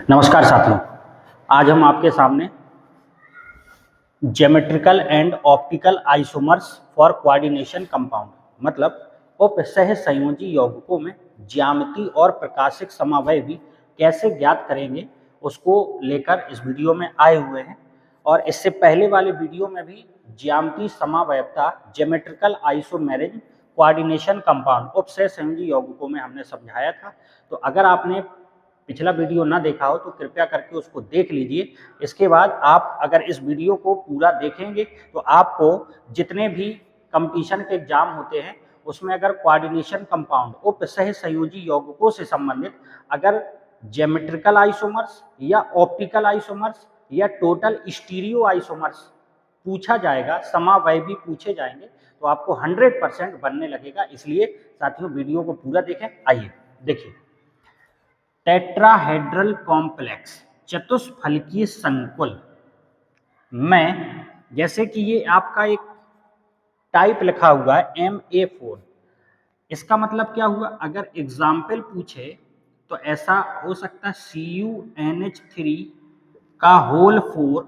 नमस्कार साथियों, आज हम आपके सामने geometrical and optical isomers for coordination compound मतलब उपसह संयोजी यौगिकों में ज्यामिति और प्रकाशिक समावयवी कैसे ज्ञात करेंगे उसको लेकर इस वीडियो में आए हुए हैं। और इससे पहले वाले वीडियो में भी ज्यामिति समावयवता ज्योमेट्रिकल आइसोमेरिज्म कोऑर्डिनेशन कंपाउंड उपसह संयोजी यौगिकों में हमने समझाया था। तो अगर आपने पिछला वीडियो ना देखा हो तो कृपया करके उसको देख लीजिए। इसके बाद आप अगर इस वीडियो को पूरा देखेंगे तो आपको जितने भी कंपटीशन के एग्जाम होते हैं उसमें अगर कोऑर्डिनेशन कंपाउंड उपसह संयोजी यौगिकों से संबंधित अगर ज्योमेट्रिकल आइसोमर्स या ऑप्टिकल आइसोमर्स या टोटल स्टीरियो आइसोमर्स पूछा जाएगा, समावयवी पूछे जाएंगे तो आपको 100% बनने लगेगा। इसलिए साथियों वीडियो को पूरा देखें। आइए देखिए, टेट्राहेड्रल कॉम्प्लेक्स चतुष्फलकीय संकुल में जैसे कि ये आपका एक टाइप लिखा हुआ है MA4, इसका मतलब क्या हुआ? अगर एग्जाम्पल पूछे तो ऐसा हो सकता है CuNH3 का होल 4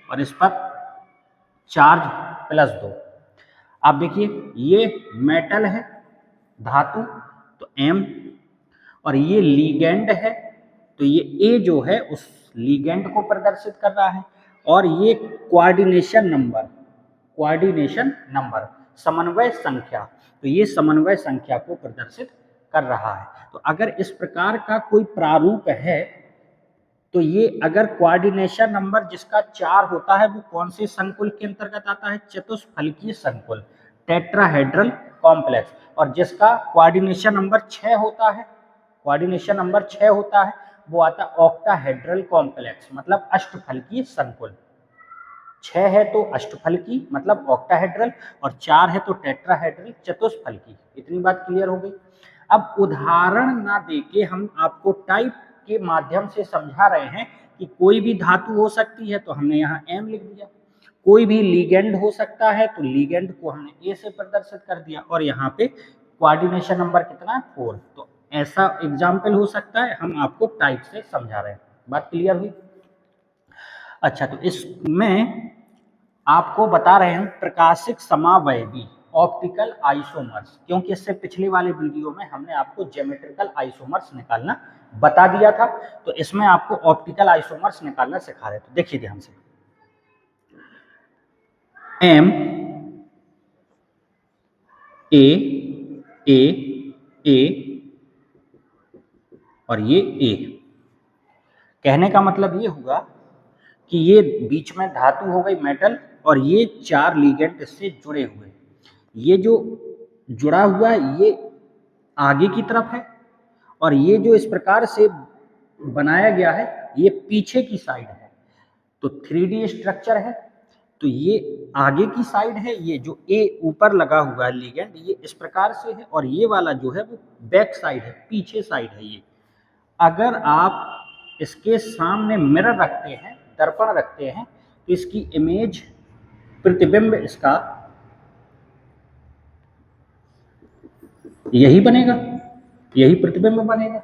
और इस पर चार्ज +2। आप देखिए ये मेटल है, धातु, तो M, और ये लीगेंड है तो ये A जो है उस लीगेंड को प्रदर्शित कर रहा है। और ये कोऑर्डिनेशन नंबर समन्वय संख्या, तो ये समन्वय संख्या को प्रदर्शित कर रहा है। तो अगर इस प्रकार का कोई प्रारूप है तो ये अगर कोऑर्डिनेशन नंबर जिसका 4 होता है वो कौन से संकुल के अंतर्गत आता है? चतुष्फलकीय संकुल, टेट्राहेड्रल कॉम्प्लेक्स। और जिसका कोऑर्डिनेशन नंबर 6 होता है, वो आता है ऑक्टाहेड्रल कॉम्प्लेक्स मतलब अष्टफलकीय संकुल। 6 है तो अष्टफलकी मतलब ऑक्टाहेड्रल और 4 है तो टेट्राहेड्रल चतुष्फलकी। इतनी बात क्लियर हो गई। अब उदाहरण ना देके हम आपको टाइप के माध्यम से समझा रहे हैं कि कोई भी धातु हो सकती है तो हमने यहाँ M लिख दिया, कोई भी लीगेंड हो सकता है तो लीगेंड को हमने A से प्रदर्शित कर दिया, और यहाँ पे कोऑर्डिनेशन नंबर कितना है? 4। तो ऐसा एग्जाम्पल हो सकता है, हम आपको टाइप से समझा रहे हैं। बात क्लियर हुई? अच्छा, तो इसमें आपको बता रहे हैं प्रकाशिक समावयवी ऑप्टिकल आइसोमर्स, क्योंकि इससे पिछले वाले वीडियो में हमने आपको ज्योमेट्रिकल आइसोमर्स निकालना बता दिया था, तो इसमें आपको ऑप्टिकल आइसोमर्स निकालना सिखा रहे। तो देखिए ध्यान से, M A A A और ये A, कहने का मतलब ये हुआ कि ये बीच में धातु हो गई मेटल और ये 4 लीगेंड इससे जुड़े हुए। ये जो जुड़ा हुआ है ये आगे की तरफ है और ये जो इस प्रकार से बनाया गया है ये पीछे की साइड है। तो 3D स्ट्रक्चर है तो ये आगे की साइड है, ये जो A ऊपर लगा हुआ है लीगेंड ये इस प्रकार से है, और ये वाला जो है वो बैक साइड है, पीछे साइड है। ये अगर आप इसके सामने मिरर रखते हैं, दर्पण रखते हैं, तो इसकी इमेज प्रतिबिंब इसका यही बनेगा, यही प्रतिबिंब बनेगा।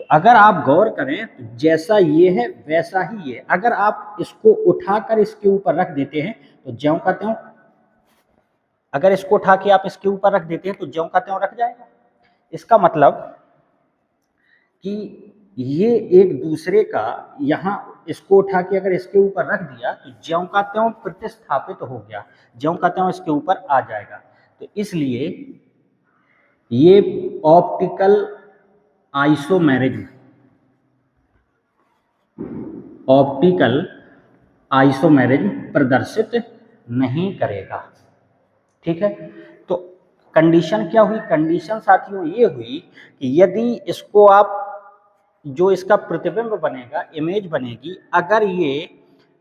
तो अगर आप गौर करें तो जैसा ये है वैसा ही है। अगर आप इसको उठाकर इसके ऊपर रख देते हैं तो ज्यों का त्यों, अगर इसको उठा के आप इसके ऊपर रख देते हैं तो ज्यों का त्यों रख जाएगा। इसका मतलब कि ये एक दूसरे का, यहाँ इसको उठा के अगर इसके ऊपर रख दिया तो ज्यों का त्यों प्रतिस्थापित हो गया, ज्यों का त्यों इसके ऊपर आ जाएगा। तो इसलिए ये ऑप्टिकल आइसोमेरिज्म प्रदर्शित नहीं करेगा। ठीक है, तो कंडीशन क्या हुई? कंडीशन साथियों ये हुई कि यदि इसको आप, जो इसका प्रतिबिंब बनेगा, इमेज बनेगी, अगर ये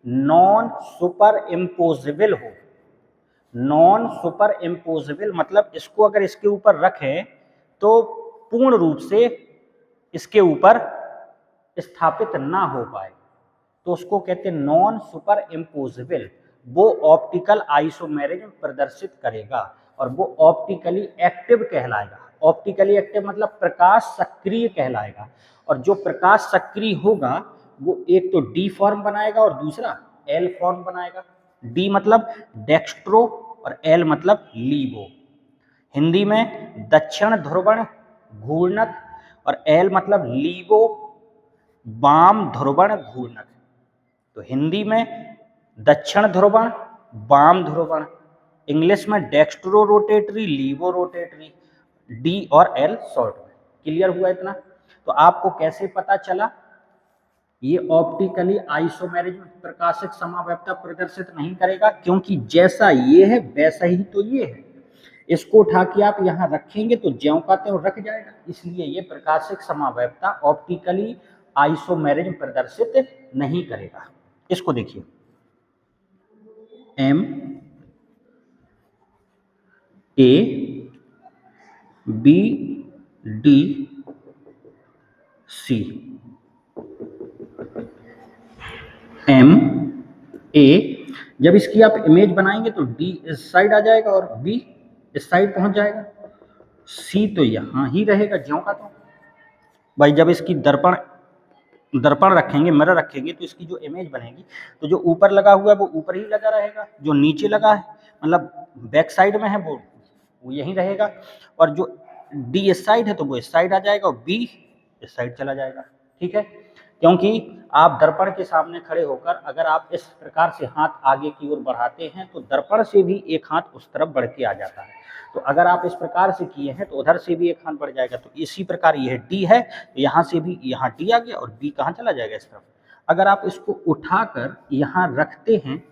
नॉन सुपर इम्पोजिबल हो, नॉन सुपर इम्पोजिबल मतलब इसको अगर इसके ऊपर रखें तो पूर्ण रूप से इसके ऊपर स्थापित ना हो पाए, तो उसको कहते हैं नॉन सुपर इम्पोजिबल। वो ऑप्टिकल आइसोमेरिज्म प्रदर्शित करेगा और वो ऑप्टिकली एक्टिव कहलाएगा। ऑप्टिकली एक्टिव मतलब प्रकाश सक्रिय कहलाएगा, और जो प्रकाश सक्रिय होगा वो एक तो डी फॉर्म बनाएगा और दूसरा एल फॉर्म बनाएगा। डी मतलब डेक्स्ट्रो और एल मतलब लीबो। हिंदी में दक्षिण ध्रुवण घूर्णक और एल मतलब लीबो वाम ध्रुवण घूर्णक। तो हिंदी में दक्षिण ध्रुवण वाम ध्रुवण, इंग्लिश में dextro rotatory levo rotatory, D और एल शॉर्ट में। क्लियर हुआ इतना? तो आपको कैसे पता चला ये ऑप्टिकली आइसोमेरिज्म प्रकाशिक समावैधता प्रदर्शित नहीं करेगा? क्योंकि जैसा ये है वैसा ही तो ये है। इसको उठा के आप यहाँ रखेंगे तो ज्यों का त्यों रख जाएगा, इसलिए ये प्रकाशिक समावैधता ऑप्टिकली आइसोमेरिज्म प्रदर्शित नहीं करेगा। इसको देखिए, M A B D C, M A, जब इसकी आप इमेज बनाएंगे तो डी इस साइड आ जाएगा और बी इस साइड पहुंच जाएगा, सी तो यहां ही रहेगा ज्यों का त्यों। भाई जब इसकी दर्पण रखेंगे, मिरर रखेंगे, तो इसकी जो इमेज बनेगी तो जो ऊपर लगा हुआ है वो ऊपर ही लगा रहेगा, जो नीचे लगा है मतलब बैक साइड में है वो यहीं रहेगा, और जो डी इस साइड है तो वो इस साइड आ जाएगा और बी इस साइड चला जाएगा। ठीक है, क्योंकि आप दर्पण के सामने खड़े होकर अगर आप इस प्रकार से हाथ आगे की ओर बढ़ाते हैं तो दर्पण से भी एक हाथ उस तरफ बढ़ के आ जाता है। तो अगर आप इस प्रकार से किए हैं तो उधर से भी एक हाथ बढ़ जाएगा। तो इसी प्रकार यह डी है तो यहाँ से भी यहाँ डी आ गया और बी कहाँ चला जाएगा? इस तरफ। अगर आप इसको उठाकर यहाँ रखते हैं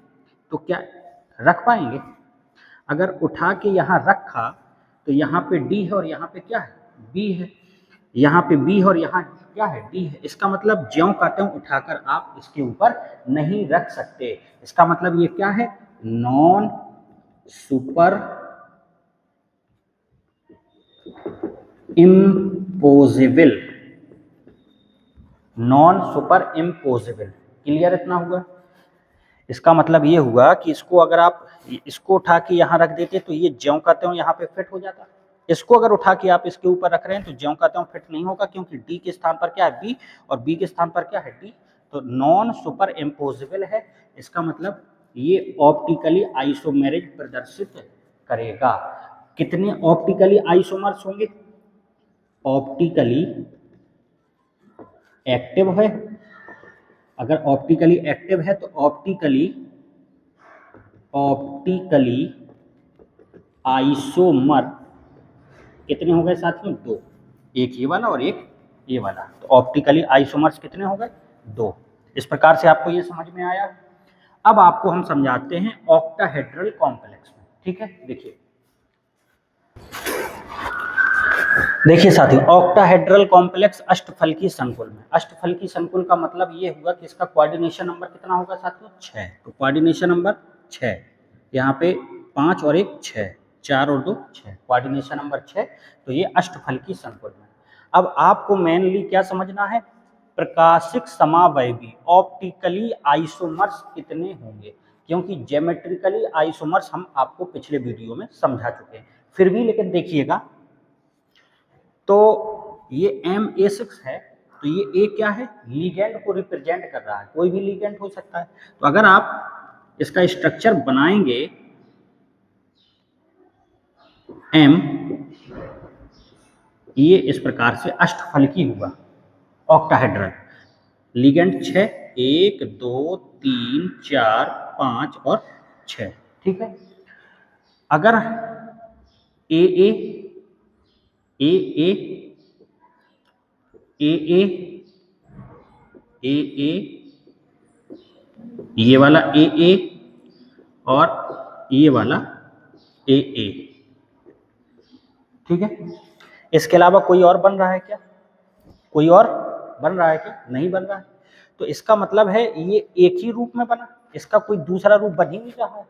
तो क्या रख पाएंगे? अगर उठा के यहाँ रखा तो यहाँ पे डी है और यहाँ पे क्या है? बी है। यहाँ पे बी है और यहाँ क्या है? डी है। इसका मतलब ज्यों का त्यों उठाकर आप इसके ऊपर नहीं रख सकते। इसका मतलब ये क्या है? Non super imposable, non super imposable. Clear इतना हुआ? इसका मतलब ये हुआ कि इसको अगर आप इसको उठा के यहाँ रख देते तो ये ज्यों का त्यों यहाँ पे फिट हो जाता। इसको अगर उठा के आप इसके ऊपर रख रहे हैं तो ज्यों का त्यों फिट नहीं होगा, क्योंकि डी के स्थान पर क्या है? बी, और बी के स्थान पर क्या है? डी। तो नॉन सुपर इम्पोजिबल है। इसका मतलब ये ऑप्टिकली आइसोमेरिज प्रदर्शित करेगा। कितने ऑप्टिकली आइसोमर्स होंगे? ऑप्टिकली एक्टिव है, अगर ऑप्टिकली एक्टिव है तो ऑप्टिकली आइसोमर कितने हो गए साथियों? दो। एक ये वाला और एक ये वाला। तो ऑप्टिकली आइसोमर्स कितने हो गए? दो। इस प्रकार से आपको ये समझ में आया। अब आपको हम समझाते हैं ऑक्टाहेड्रल कॉम्प्लेक्स में। ठीक है, देखिए साथियों, ऑक्टाहेड्रल कॉम्प्लेक्स अष्टफलकी संकुल में। अष्टफलकी संकुल का मतलब ये हुआ कि इसका कोऑर्डिनेशन नंबर कितना होगा साथियों? 6। तो कोऑर्डिनेशन नंबर 6, यहाँ पे 5 और 1 6, 4 और 2 6, कोऑर्डिनेशन नंबर 6। तो ये अष्टफलकी संकुल में। अब आपको मेनली क्या समझना है? प्रकाशिक समावयवी ऑप्टिकली आइसोमर्स कितने होंगे, क्योंकि ज्योमेट्रिकली आइसोमर्स हम आपको पिछले वीडियो में समझा चुके हैं। फिर भी लेकिन देखिएगा, तो ये Ma6 है, तो ये A क्या है? लीगेंड को रिप्रेजेंट कर रहा है, कोई भी लीगेंड हो सकता है। तो अगर आप इसका स्ट्रक्चर बनाएंगे M, ये इस प्रकार से अष्टफलकी हुआ ऑक्टाहेड्रल। लीगेंड 6, 1 2 3 4 5 और 6। ठीक है, अगर ए ए ए ए ए ए ए ए, ये वाला ए ए और ये वाला ए ए, ठीक है। इसके अलावा कोई और बन रहा है क्या? कोई और बन रहा है क्या? नहीं बन रहा है। तो इसका मतलब है ये एक ही रूप में बना, इसका कोई दूसरा रूप बन ही नहीं रहा है।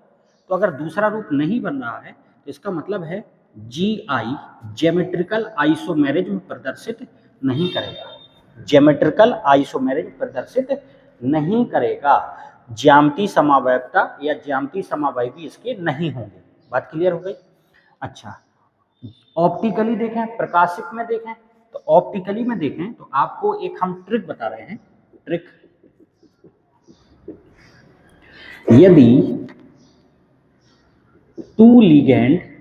तो अगर दूसरा रूप नहीं बन रहा है तो इसका मतलब है GI ज्योमेट्रिकल आइसोमेरिज्म प्रदर्शित नहीं करेगा। ज्योमेट्रिकल आइसोमेरिज्म प्रदर्शित नहीं करेगा। ज्यामितीय समावैधता या ज्यामितीय समावयवी इसके नहीं होंगे। बात क्लियर हो गई? अच्छा, ऑप्टिकली देखें, प्रकाशिक में देखें, तो ऑप्टिकली में देखें तो आपको एक हम ट्रिक बता रहे हैं। ट्रिक यदि two ligand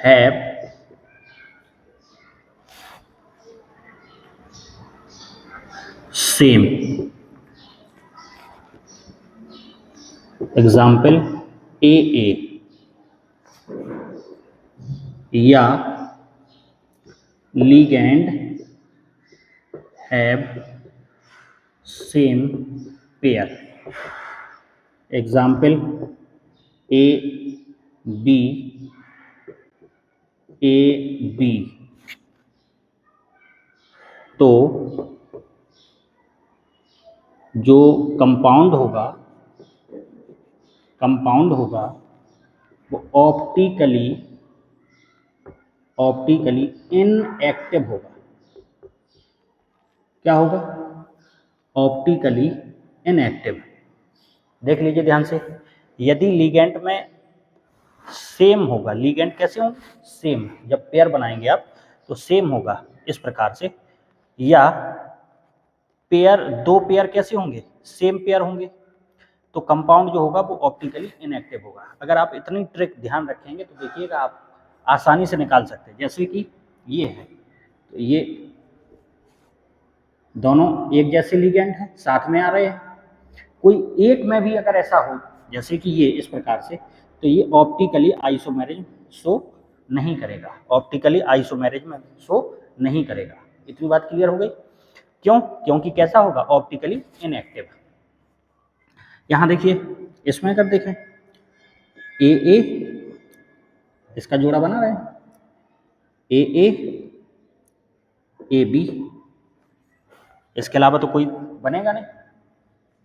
have same, example AA, या ligand have same pair, example AB, तो जो कंपाउंड होगा वो ऑप्टिकली इनएक्टिव होगा। क्या होगा? Optically inactive. देख लीजिए ध्यान से, यदि लिगेंड में सेम होगा, लिगेंड कैसे होंगे? सेम, जब पेयर बनाएंगे आप तो सेम होगा इस प्रकार से, या पेयर, दो पेयर कैसे होंगे? सेम पेयर होंगे, तो कंपाउंड जो होगा वो ऑप्टिकली इनएक्टिव होगा। अगर आप इतनी ट्रिक ध्यान रखेंगे तो देखिएगा आप आसानी से निकाल सकते हैं। जैसे कि ये है, तो ये दोनों एक जैसे लिगेंड हैं, साथ में आ रहे हैं, कोई एक में भी अगर ऐसा हो जैसे कि ये इस प्रकार से, तो ये ऑप्टिकली आइसोमेरिज्म शो नहीं करेगा, ऑप्टिकली आइसोमेरिज्म शो नहीं करेगा। इतनी बात क्लियर हो गई? क्यों? क्योंकि कैसा होगा? Optically inactive. यहां देखिए, इसमें अगर देखें AA, इसका जोड़ा बना रहे हैं, AA AB, इसके अलावा तो कोई बनेगा नहीं,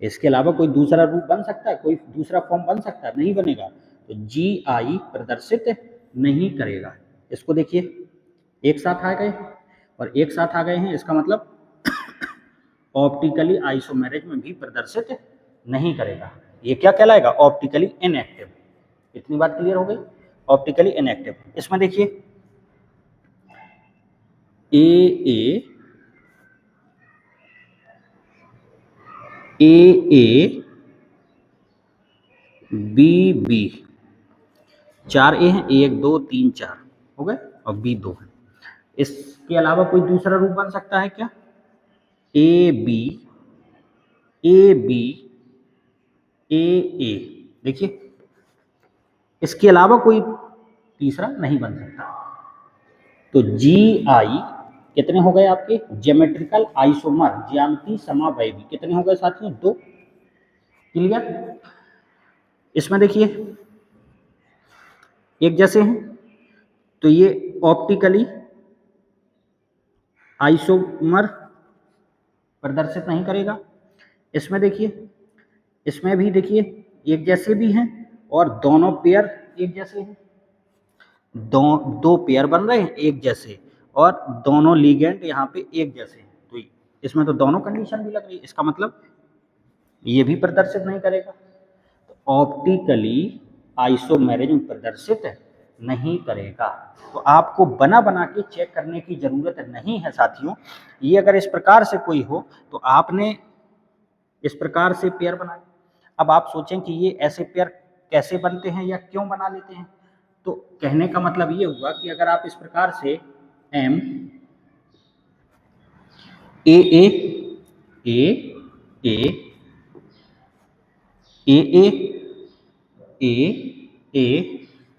इसके अलावा कोई दूसरा रूप बन सकता है, कोई दूसरा फॉर्म बन सकता है? नहीं बनेगा, तो GI प्रदर्शित नहीं करेगा। इसको देखिए, एक साथ आ गए और एक साथ आ गए हैं, इसका मतलब ऑप्टिकली आइसोमेरिज्म भी प्रदर्शित नहीं करेगा। ये क्या कहलाएगा? Optically inactive. इतनी बात क्लियर हो गई? Optically inactive. इसमें देखिए AA BB, 4 A हैं, 1 2 3 4 हो गए और B 2 है। इसके अलावा कोई दूसरा रूप बन सकता है क्या? AB AA, देखिए, इसके अलावा कोई तीसरा नहीं बन सकता। तो GI कितने हो गए आपके? ज्योमेट्रिकल आइसोमर, ज्यामितीय समावयवी, कितने हो गए साथियों? 2। क्लियर? इसमें देखिए एक जैसे हैं, तो ये ऑप्टिकली आइसोमर प्रदर्शित नहीं करेगा। इसमें देखिए, इसमें भी देखिए एक जैसे भी हैं और दोनों पेयर एक जैसे हैं, दो पेयर बन रहे हैं एक जैसे, और दोनों लिगेंड यहाँ पे एक जैसे हैं, तो इसमें तो दोनों कंडीशन भी लग रही है, इसका मतलब ये भी प्रदर्शित नहीं करेगा। तो ऑप्टिकली आइसोमेरिज्म प्रदर्शित नहीं करेगा। तो आपको बना बना के चेक करने की जरूरत नहीं है साथियों। ये अगर इस प्रकार से कोई हो तो आपने इस प्रकार से पेयर बनाए। अब आप सोचें कि ये ऐसे पेयर कैसे बनते हैं या क्यों बना लेते हैं, तो कहने का मतलब ये हुआ कि अगर आप इस प्रकार से M AA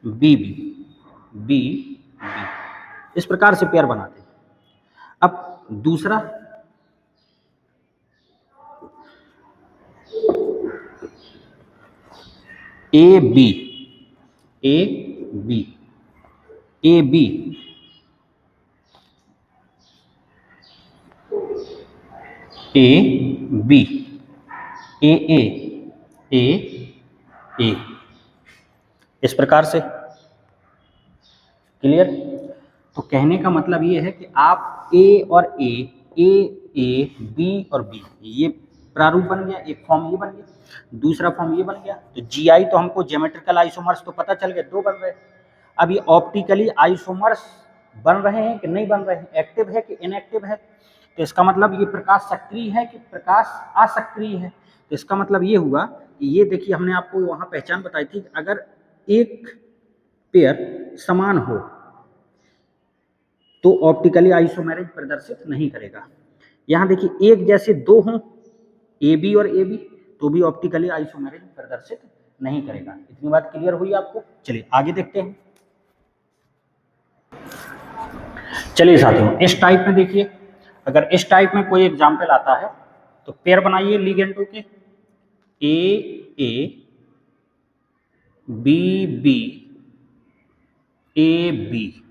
B इस प्रकार से पेयर बनाते हैं। अब दूसरा AB AA इस प्रकार से। क्लियर? तो कहने का मतलब ये है कि आप A और A B और B, ये प्रारूप बन गया, एक फॉर्म ये बन गया, दूसरा फॉर्म ये बन गया। तो GI तो हमको ज्योमेट्रिकल आइसोमर्स तो पता चल गए, 2 बन रहे। अब ये ऑप्टिकली आइसोमर्स बन रहे हैं कि नहीं बन रहे हैं, एक्टिव है कि इनएक्टिव है, तो इसका मतलब ये प्रकाश सक्रिय है कि प्रकाश असक्रिय है। तो इसका मतलब ये हुआ कि ये देखिए हमने आपको वहाँ पहचान बताई थी कि अगर एक पेयर समान हो तो ऑप्टिकली आइसोमेरिज प्रदर्शित नहीं करेगा। यहाँ देखिए एक जैसे दो हों ए बी और ए बी तो भी ऑप्टिकली आइसोमेरिज प्रदर्शित नहीं करेगा। इतनी बात क्लियर हुई आपको। चलिए आगे देखते हैं। चलिए साथियों, इस टाइप में देखिए, अगर इस टाइप में कोई एग्जाम्पल आता है तो पेयर बनाइए लिगेंडों के A A B B A B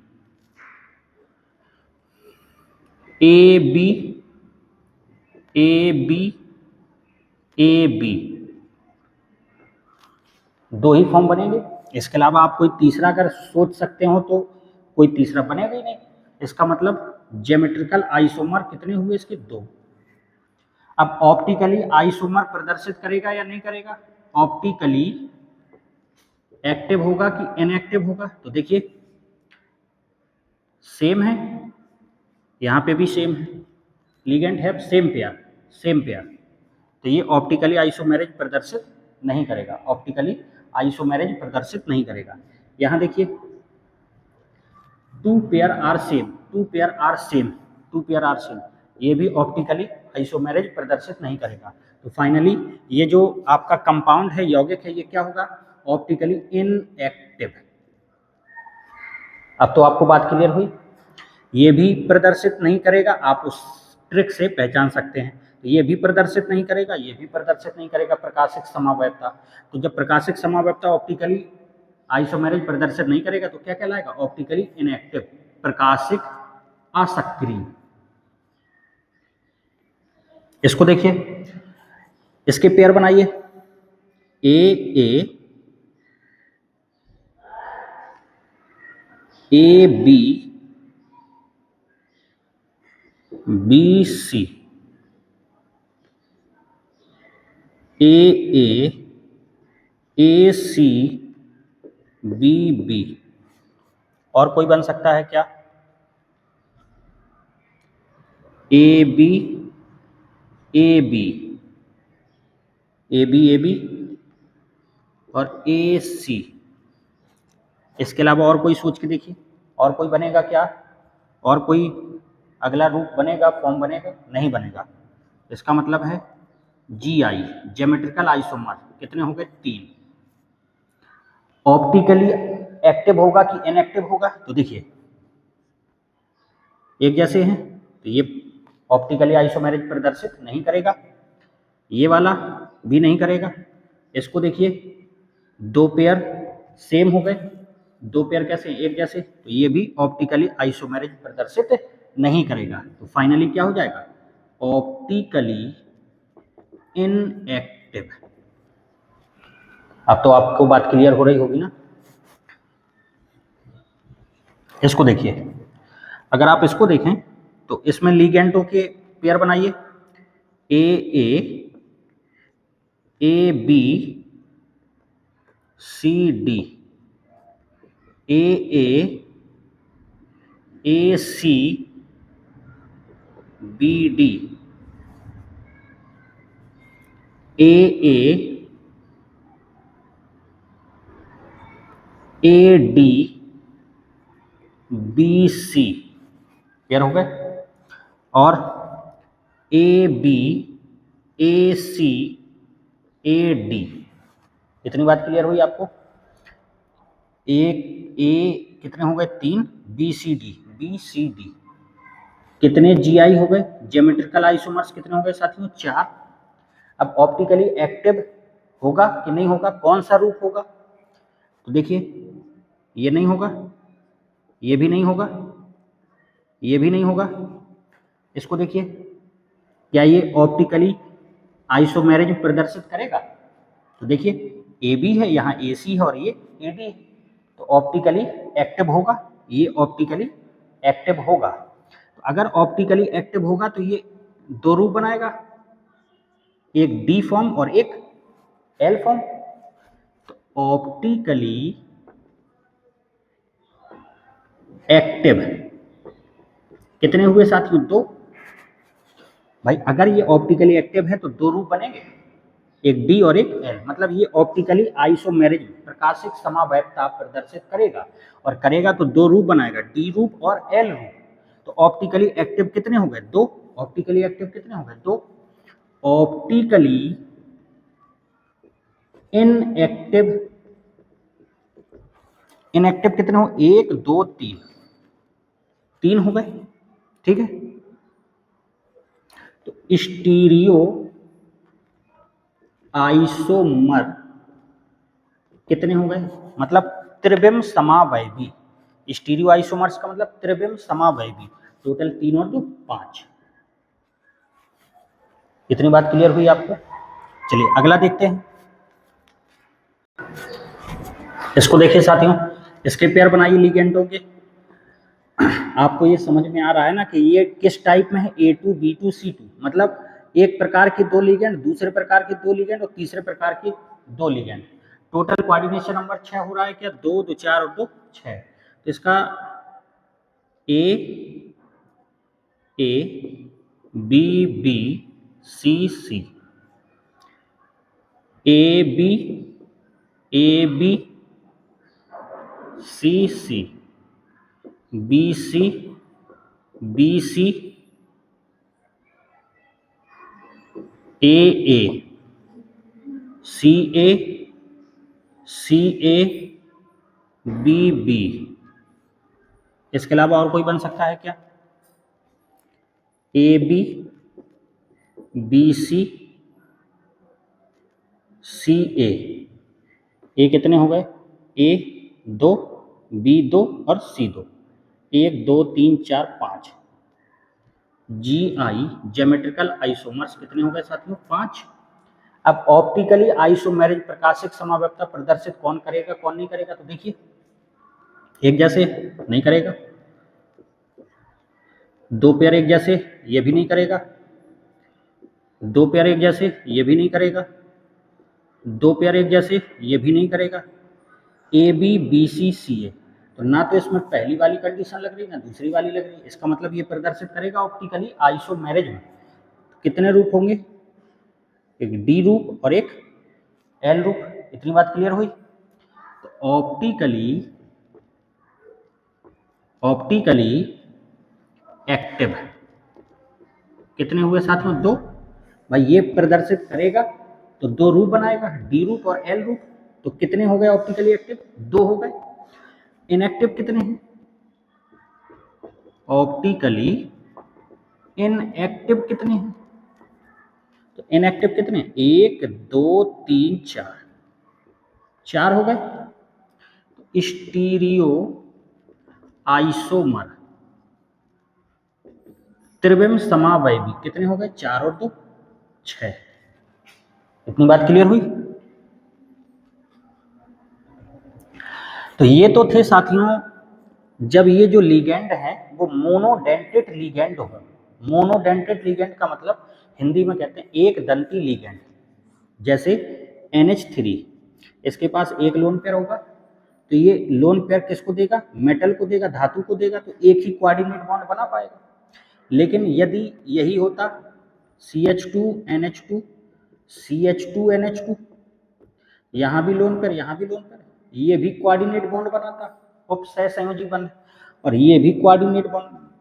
A B A B A B, दो ही फॉर्म बनेंगे। इसके अलावा आप कोई तीसरा अगर सोच सकते हो तो कोई तीसरा बनेगा ही नहीं। इसका मतलब ज्योमेट्रिकल आइसोमर कितने हुए इसके? दो। अब ऑप्टिकली आइसोमर प्रदर्शित करेगा या नहीं करेगा? ऑप्टिकली एक्टिव होगा कि इनएक्टिव होगा? तो देखिए सेम है, यहाँ पे भी सेम है, लिगेंड है सेम पेयर, तो ये ऑप्टिकली आइसोमेरिज प्रदर्शित नहीं करेगा, ऑप्टिकली आइसोमेरिज प्रदर्शित नहीं करेगा। यहाँ देखिए टू पेयर आर सेम, ये भी ऑप्टिकली आइसोमेरिज प्रदर्शित नहीं करेगा। तो फाइनली ये जो आपका कंपाउंड है, यौगिक है, ये क्या होगा? Optically inactive. अब तो आपको बात क्लियर हुई। ये भी प्रदर्शित नहीं करेगा, आप उस ट्रिक से पहचान सकते हैं। तो ये भी प्रदर्शित नहीं करेगा, ये भी प्रदर्शित नहीं करेगा प्रकाशिक समावयवता। तो जब प्रकाशिक समावयवता ऑप्टिकली आइसोमेरिज प्रदर्शित नहीं करेगा तो क्या कहलाएगा? ऑप्टिकली इनएक्टिव, प्रकाशिक असक्रिय। इसको देखिए, इसके पेयर बनाइए A B B C, A C B B. और कोई बन सकता है क्या? ए बी और ए सी। इसके अलावा और कोई सोच के देखिए, और कोई बनेगा क्या? और कोई अगला रूप बनेगा, फॉर्म बनेगा? नहीं बनेगा। इसका मतलब है जी आई, ज्योमेट्रिकल आइसोमर कितने हो गए? 3। ऑप्टिकली एक्टिव होगा कि इनएक्टिव होगा? तो देखिए एक जैसे हैं तो ये ऑप्टिकली आइसोमेरिज प्रदर्शित नहीं करेगा, ये वाला भी नहीं करेगा। इसको देखिए दो पेयर सेम हो गए, दो पेयर कैसे? एक जैसे, तो ये भी ऑप्टिकली आइसोमेरिज प्रदर्शित नहीं करेगा। तो फाइनली क्या हो जाएगा? Optically inactive. अब तो आपको बात क्लियर हो रही होगी ना। इसको देखिए, अगर आप इसको देखें तो इसमें लिगेंडों के पेयर बनाइए A B C D, A C B D, A D B C, clear हो गए? और ए B A C A D. इतनी बात क्लियर हुई आपको? एक ए कितने हो गए? 3, बी सी डी कितने? जी आई हो गए। ज्योमेट्रिकल आइसोमर्स कितने हो गए साथियों? 4। अब ऑप्टिकली एक्टिव होगा कि नहीं होगा? कौन सा रूप होगा? तो देखिए ये नहीं होगा, ये भी नहीं होगा, ये भी नहीं होगा। इसको देखिए, क्या ये ऑप्टिकली आइसोमेरिज प्रदर्शित करेगा? तो देखिए ए बी है, यहाँ ए सी है और ये ए डी है, तो ऑप्टिकली एक्टिव होगा, ये ऑप्टिकली एक्टिव होगा। तो अगर ऑप्टिकली एक्टिव होगा तो ये दो रूप बनाएगा, एक डी फॉर्म और एक एल फॉर्म। तो ऑप्टिकली एक्टिव कितने हुए साथियों? 2। भाई अगर ये ऑप्टिकली एक्टिव है तो 2 रूप बनेंगे, एक डी और एक एल, मतलब ये ऑप्टिकली आइसोमेरिज्म प्रकाशिक समावैधता प्रदर्शित करेगा, और करेगा तो 2 रूप बनाएगा, डी रूप और एल रूप। तो ऑप्टिकली एक्टिव कितने हो गए? 2। ऑप्टिकली एक्टिव कितने हो गए? 2। ऑप्टिकली इनएक्टिव, इनएक्टिव कितने हो? 1 2 3, 3 हो गए, ठीक है। तो स्टीरियो आइसोमर कितने हो गए? मतलब त्रिविम समावैवी। स्टीरियो आइसोमर्स का मतलब त्रिविम समावैवी। टोटल 3 और 2 5। इतनी बात क्लियर हुई आपको? चलिए अगला देखते हैं। इसको देखिए साथियों, इसके पेयर बनाइए लिगेंडों के। आपको ये समझ में आ रहा है ना कि ये किस टाइप में है? A2 B2 C2, मतलब एक प्रकार के 2 लिगेंड, दूसरे प्रकार के 2 लिगेंड और तीसरे प्रकार के 2 लिगेंड। टोटल कोऑर्डिनेशन नंबर 6 हो रहा है क्या? 2 2 4 और 2 6। तो इसका A A B B C C, A B A B C C, B C B C, A A, C A, C A, B B। इसके अलावा और कोई बन सकता है क्या? A B B C C A। ए कितने हो गए? A 2 B 2 और C 2। 1 2 3 4 5। जी आई ज्योमेट्रिकल आइसोमर्स कितने हो गए साथियों? 5। अब ऑप्टिकली आइसोमेरिज प्रकाशिक समावैधता प्रदर्शित कौन करेगा कौन नहीं करेगा? तो देखिए, एक जैसे नहीं करेगा, 2 पेयर एक जैसे ये भी नहीं करेगा, 2 पेयर एक जैसे ये भी नहीं करेगा, 2 पेयर एक जैसे ये भी नहीं करेगा। ए बी बी सी सी ए, तो ना तो इसमें पहली वाली कंडीशन लग रही ना दूसरी वाली लग रही। इसका मतलब ये प्रदर्शित करेगा ऑप्टिकली आइसोमेरिज में। कितने रूप होंगे? एक डी रूप और एक एल रूप। इतनी बात क्लियर हुई? तो ऑप्टिकली एक्टिव कितने हुए साथियों? 2। भाई ये प्रदर्शित करेगा तो 2 रूप बनाएगा, डी रूप और एल रूप। तो कितने हो गए ऑप्टिकली एक्टिव? 2 हो गए। इनएक्टिव कितने हैं? ऑप्टिकली इनएक्टिव कितने हैं? तो इनएक्टिव कितने? 1 2 3 4, 4 हो गए। स्टीरियो आइसोमर त्रिविम समावैवी कितने हो गए? 4 और 2 6। इतनी बात क्लियर हुई? तो ये तो थे साथियों जब ये जो लिगेंड है वो मोनोडेंटेट लिगेंड हो। मोनोडेंटेट लिगेंड का मतलब हिंदी में कहते हैं एक दंती लिगेंड। जैसे NH3, इसके पास एक लोन पेयर होगा, तो ये लोन पेयर किसको देगा? मेटल को देगा, धातु को देगा, तो एक ही कोऑर्डिनेट बॉन्ड बना पाएगा। लेकिन यदि यही होता CH2NH2 CH2NH2, यहाँ भी लोन पेयर यहाँ भी लोन पेयर, ये भी कोऑर्डिनेट बॉन्ड बनाता उप सह संयोजी बंध, और ये भी कोऑर्डिनेट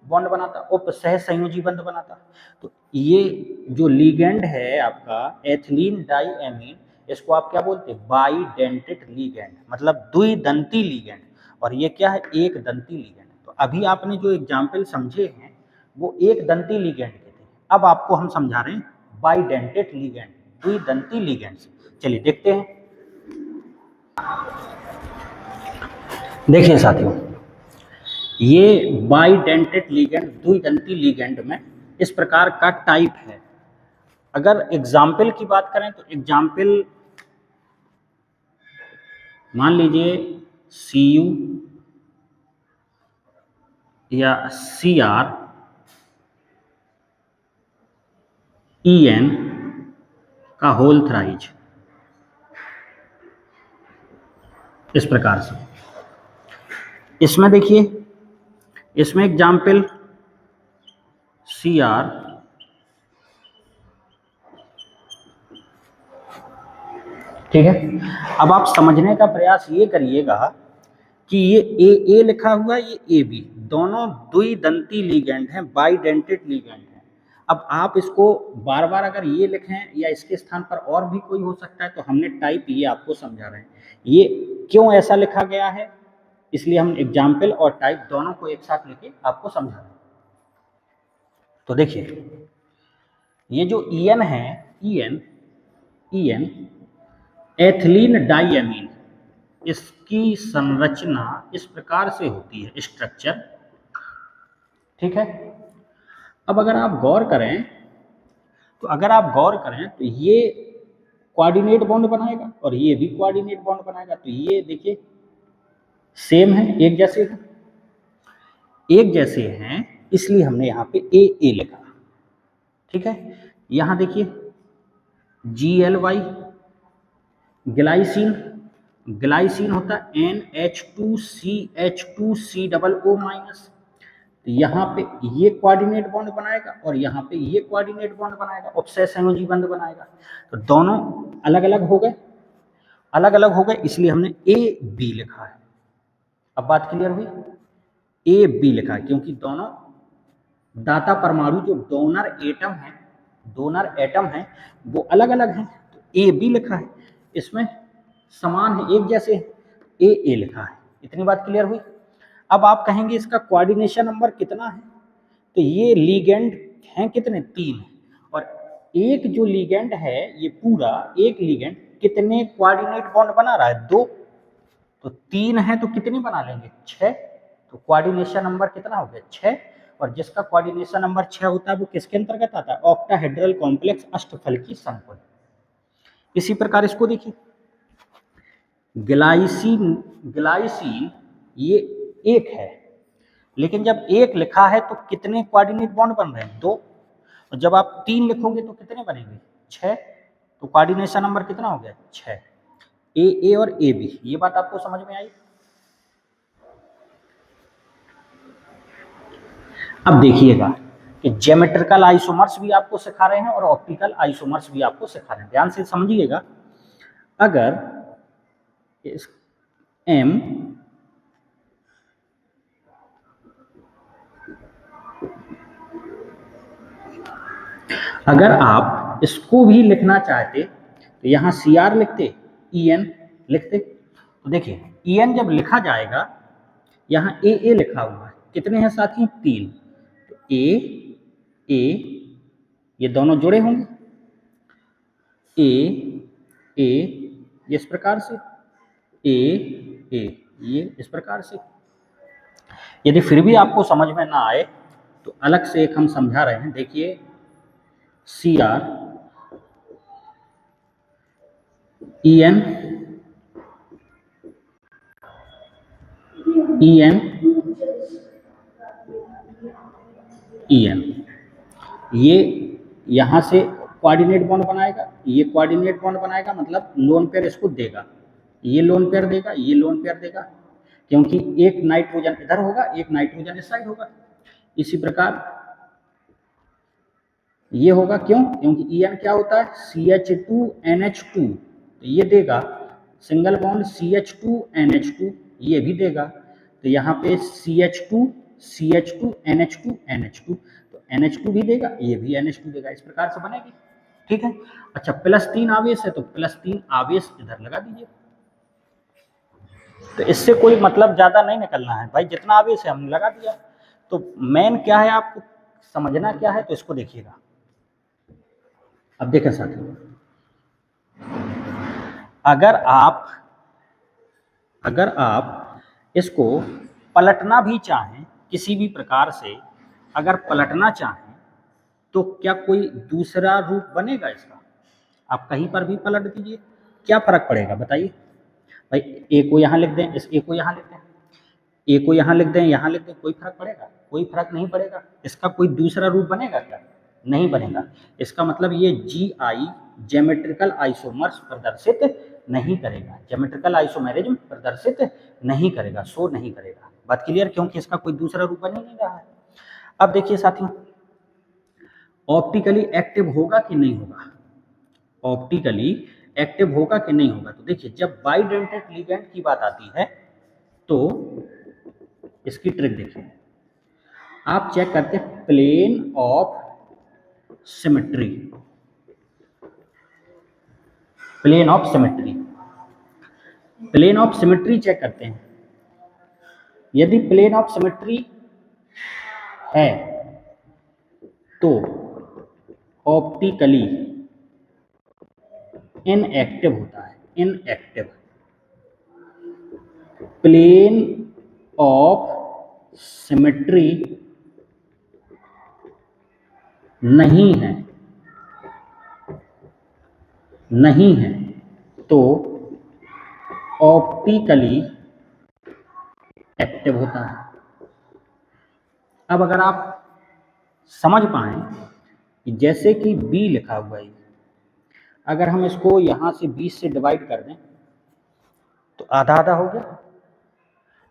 बॉन्ड बनाता उप सह संयोजी बंध बनाता। तो ये जो लिगेंड है आपका एथिलीन डाइएमीन, इसको आप क्या बोलते हैं? बाइडेंटेट लिगेंड, मतलब द्विदंती लिगेंड। और ये क्या है? एक दंती लिगेंड। तो अभी आपने जो एग्जाम्पल समझे हैं वो एक दंती लिगेंड के थे, अब आपको हम समझा रहे हैं बाइडेंटेट लिगेंड, द्विदंती लिगेंड। चलिए देखते हैं। देखिए साथियों, ये बाइडेंटेट लिगेंड द्विदंती लिगेंड में इस प्रकार का टाइप है। अगर एग्जाम्पल की बात करें तो एग्जाम्पल मान लीजिए Cu या Cr En का होल थ्राइज, इस प्रकार से। इसमें देखिए इसमें एग्जाम्पल CR ठीक है। अब आप समझने का प्रयास ये करिएगा कि ये ए लिखा हुआ है, ये AB, दोनों द्विदंती लिगेंड हैं, बाइडेंटेड लिगेंड हैं। अब आप इसको बार बार अगर ये लिखें या इसके स्थान पर और भी कोई हो सकता है, तो हमने टाइप ये आपको समझा रहे हैं। ये क्यों ऐसा लिखा गया है, इसलिए हम एग्जाम्पल और टाइप दोनों को एक साथ लेके आपको समझा रहे हैं। तो देखिए ये जो EN है, EN एथिलीन डाइएमीन, इसकी संरचना इस प्रकार से होती है, स्ट्रक्चर, ठीक है। अब अगर आप गौर करें तो ये कोऑर्डिनेट बॉन्ड बनाएगा और ये भी कोऑर्डिनेट बॉन्ड बनाएगा। तो ये देखिए सेम है, एक जैसे हैं, इसलिए हमने यहाँ पे ए लिखा, ठीक है। यहाँ देखिए GLY ग्लाइसिन होता है NH2CH2COO-। तो यहाँ पे ये कोऑर्डिनेट बॉन्ड बनाएगा और यहाँ पे ये कोऑर्डिनेट बॉन्ड बनाएगा, उपसय संयोजी बंध बनाएगा। तो दोनों अलग अलग हो गए, इसलिए हमने AB लिखा है। अब बात क्लियर हुई, AB लिखा है क्योंकि दोनों दाता परमाणु जो डोनर एटम है वो अलग अलग हैं। तो AB लिखा है, इसमें समान है, एक जैसे ए लिखा है। इतनी बात क्लियर हुई। अब आप कहेंगे इसका कोऑर्डिनेशन नंबर कितना है, तो ये लिगेंड हैं कितने, 3, और एक जो लिगेंड है ये पूरा एक लिगेंड कितने कोऑर्डिनेट बॉन्ड बना रहा है, 2। तो 3 है तो कितनी बना लेंगे, 6। तो कोऑर्डिनेशन नंबर कितना हो गया, 6। और जिसका कोऑर्डिनेशन नंबर 6 होता है वो किसके अंतर्गत आता है, ऑक्टाहेड्रल कॉम्प्लेक्स, अष्टफलकी संकुल। इसी प्रकार इसको देखिए ग्लाइसिन ये 1 है, लेकिन जब 1 लिखा है तो कितने कोऑर्डिनेट बॉन्ड बन रहे हैं, 2। और जब आप 3 लिखोगे तो कितने बनेंगे, 6। तो कोऑर्डिनेशन नंबर कितना हो गया, 6। ए और AB, ये बात आपको समझ में आई। अब देखिएगा कि ज्योमेट्रिकल आइसोमर्स भी आपको सिखा रहे हैं और ऑप्टिकल आइसोमर्स भी आपको सिखा रहे हैं, ध्यान से समझिएगा। अगर इस M अगर आप इसको भी लिखना चाहते तो यहाँ CR लिखते, EN लिखते। तो देखिए EN जब लिखा जाएगा, यहाँ A लिखा हुआ है, कितने हैं साथी, 3। तो A ये दोनों जुड़े होंगे, A ये इस प्रकार से, A ये इस प्रकार से। यदि फिर भी आपको समझ में ना आए तो अलग से एक हम समझा रहे हैं, देखिए CR EN ये यहाँ से कोऑर्डिनेट बॉन्ड बनाएगा, ये कोऑर्डिनेट बॉन्ड बनाएगा, मतलब लोन पेयर इसको देगा, ये लोन पेयर देगा, ये लोन पेयर देगा, क्योंकि एक नाइट्रोजन इधर होगा, एक नाइट्रोजन इस साइड होगा। इसी प्रकार ये होगा, क्यों, क्योंकि EN क्या होता है, CH2NH2, तो ये देगा सिंगल बॉन्ड CH2NH2, ये भी देगा। तो यहाँ पे CH2 NH2 तो NH2 भी देगा, ये भी NH2 देगा, इस प्रकार से बनेगी, ठीक है। अच्छा +3 आवेश है तो +3 आवेश इधर लगा दीजिए। तो इससे कोई मतलब ज़्यादा नहीं निकलना है भाई, जितना आवेश है हमने लगा दिया। तो मेन क्या है, आपको समझना क्या है, तो इसको देखिएगा। अब देखें साथियों, अगर आप इसको पलटना भी चाहें, किसी भी प्रकार से अगर पलटना चाहें तो क्या कोई दूसरा रूप बनेगा इसका, आप कहीं पर भी पलट दीजिए, क्या फर्क पड़ेगा बताइए भाई। ए को यहाँ लिख दें, इस ए को यहाँ लिख दें, ए को यहाँ लिख दें, यहाँ लिख दें, कोई फर्क पड़ेगा, कोई फर्क नहीं पड़ेगा। इसका कोई दूसरा रूप बनेगा क्या, नहीं बनेगा। इसका मतलब ये GI ज्योमेट्रिकल आइसोमर्स प्रदर्शित नहीं करेगा, ज्योमेट्रिकल आइसोमेरिज्म प्रदर्शित नहीं करेगा, शो नहीं करेगा। बात क्लियर, क्योंकि इसका कोई दूसरा रूप बन ही नहीं रहा है। अब देखिए साथियों, ऑप्टिकली एक्टिव होगा कि नहीं होगा, ऑप्टिकली एक्टिव होगा कि नहीं होगा। तो देखिए, जब बाइडेंटेट लिगेंड की बात आती है तो इसकी ट्रिक देखिए, आप चेक करते हैं plane of symmetry, plane of symmetry, plane of symmetry check करते हैं। यदि प्लेन ऑफ सिमेट्री है तो ऑप्टिकली इनएक्टिव होता है, इनएक्टिव। प्लेन ऑफ सिमेट्री नहीं है, नहीं है तो ऑप्टिकली एक्टिव होता है। अब अगर आप समझ पाएं कि जैसे कि B लिखा हुआ है, अगर हम इसको यहाँ से 20 से डिवाइड कर दें तो आधा आधा हो गया,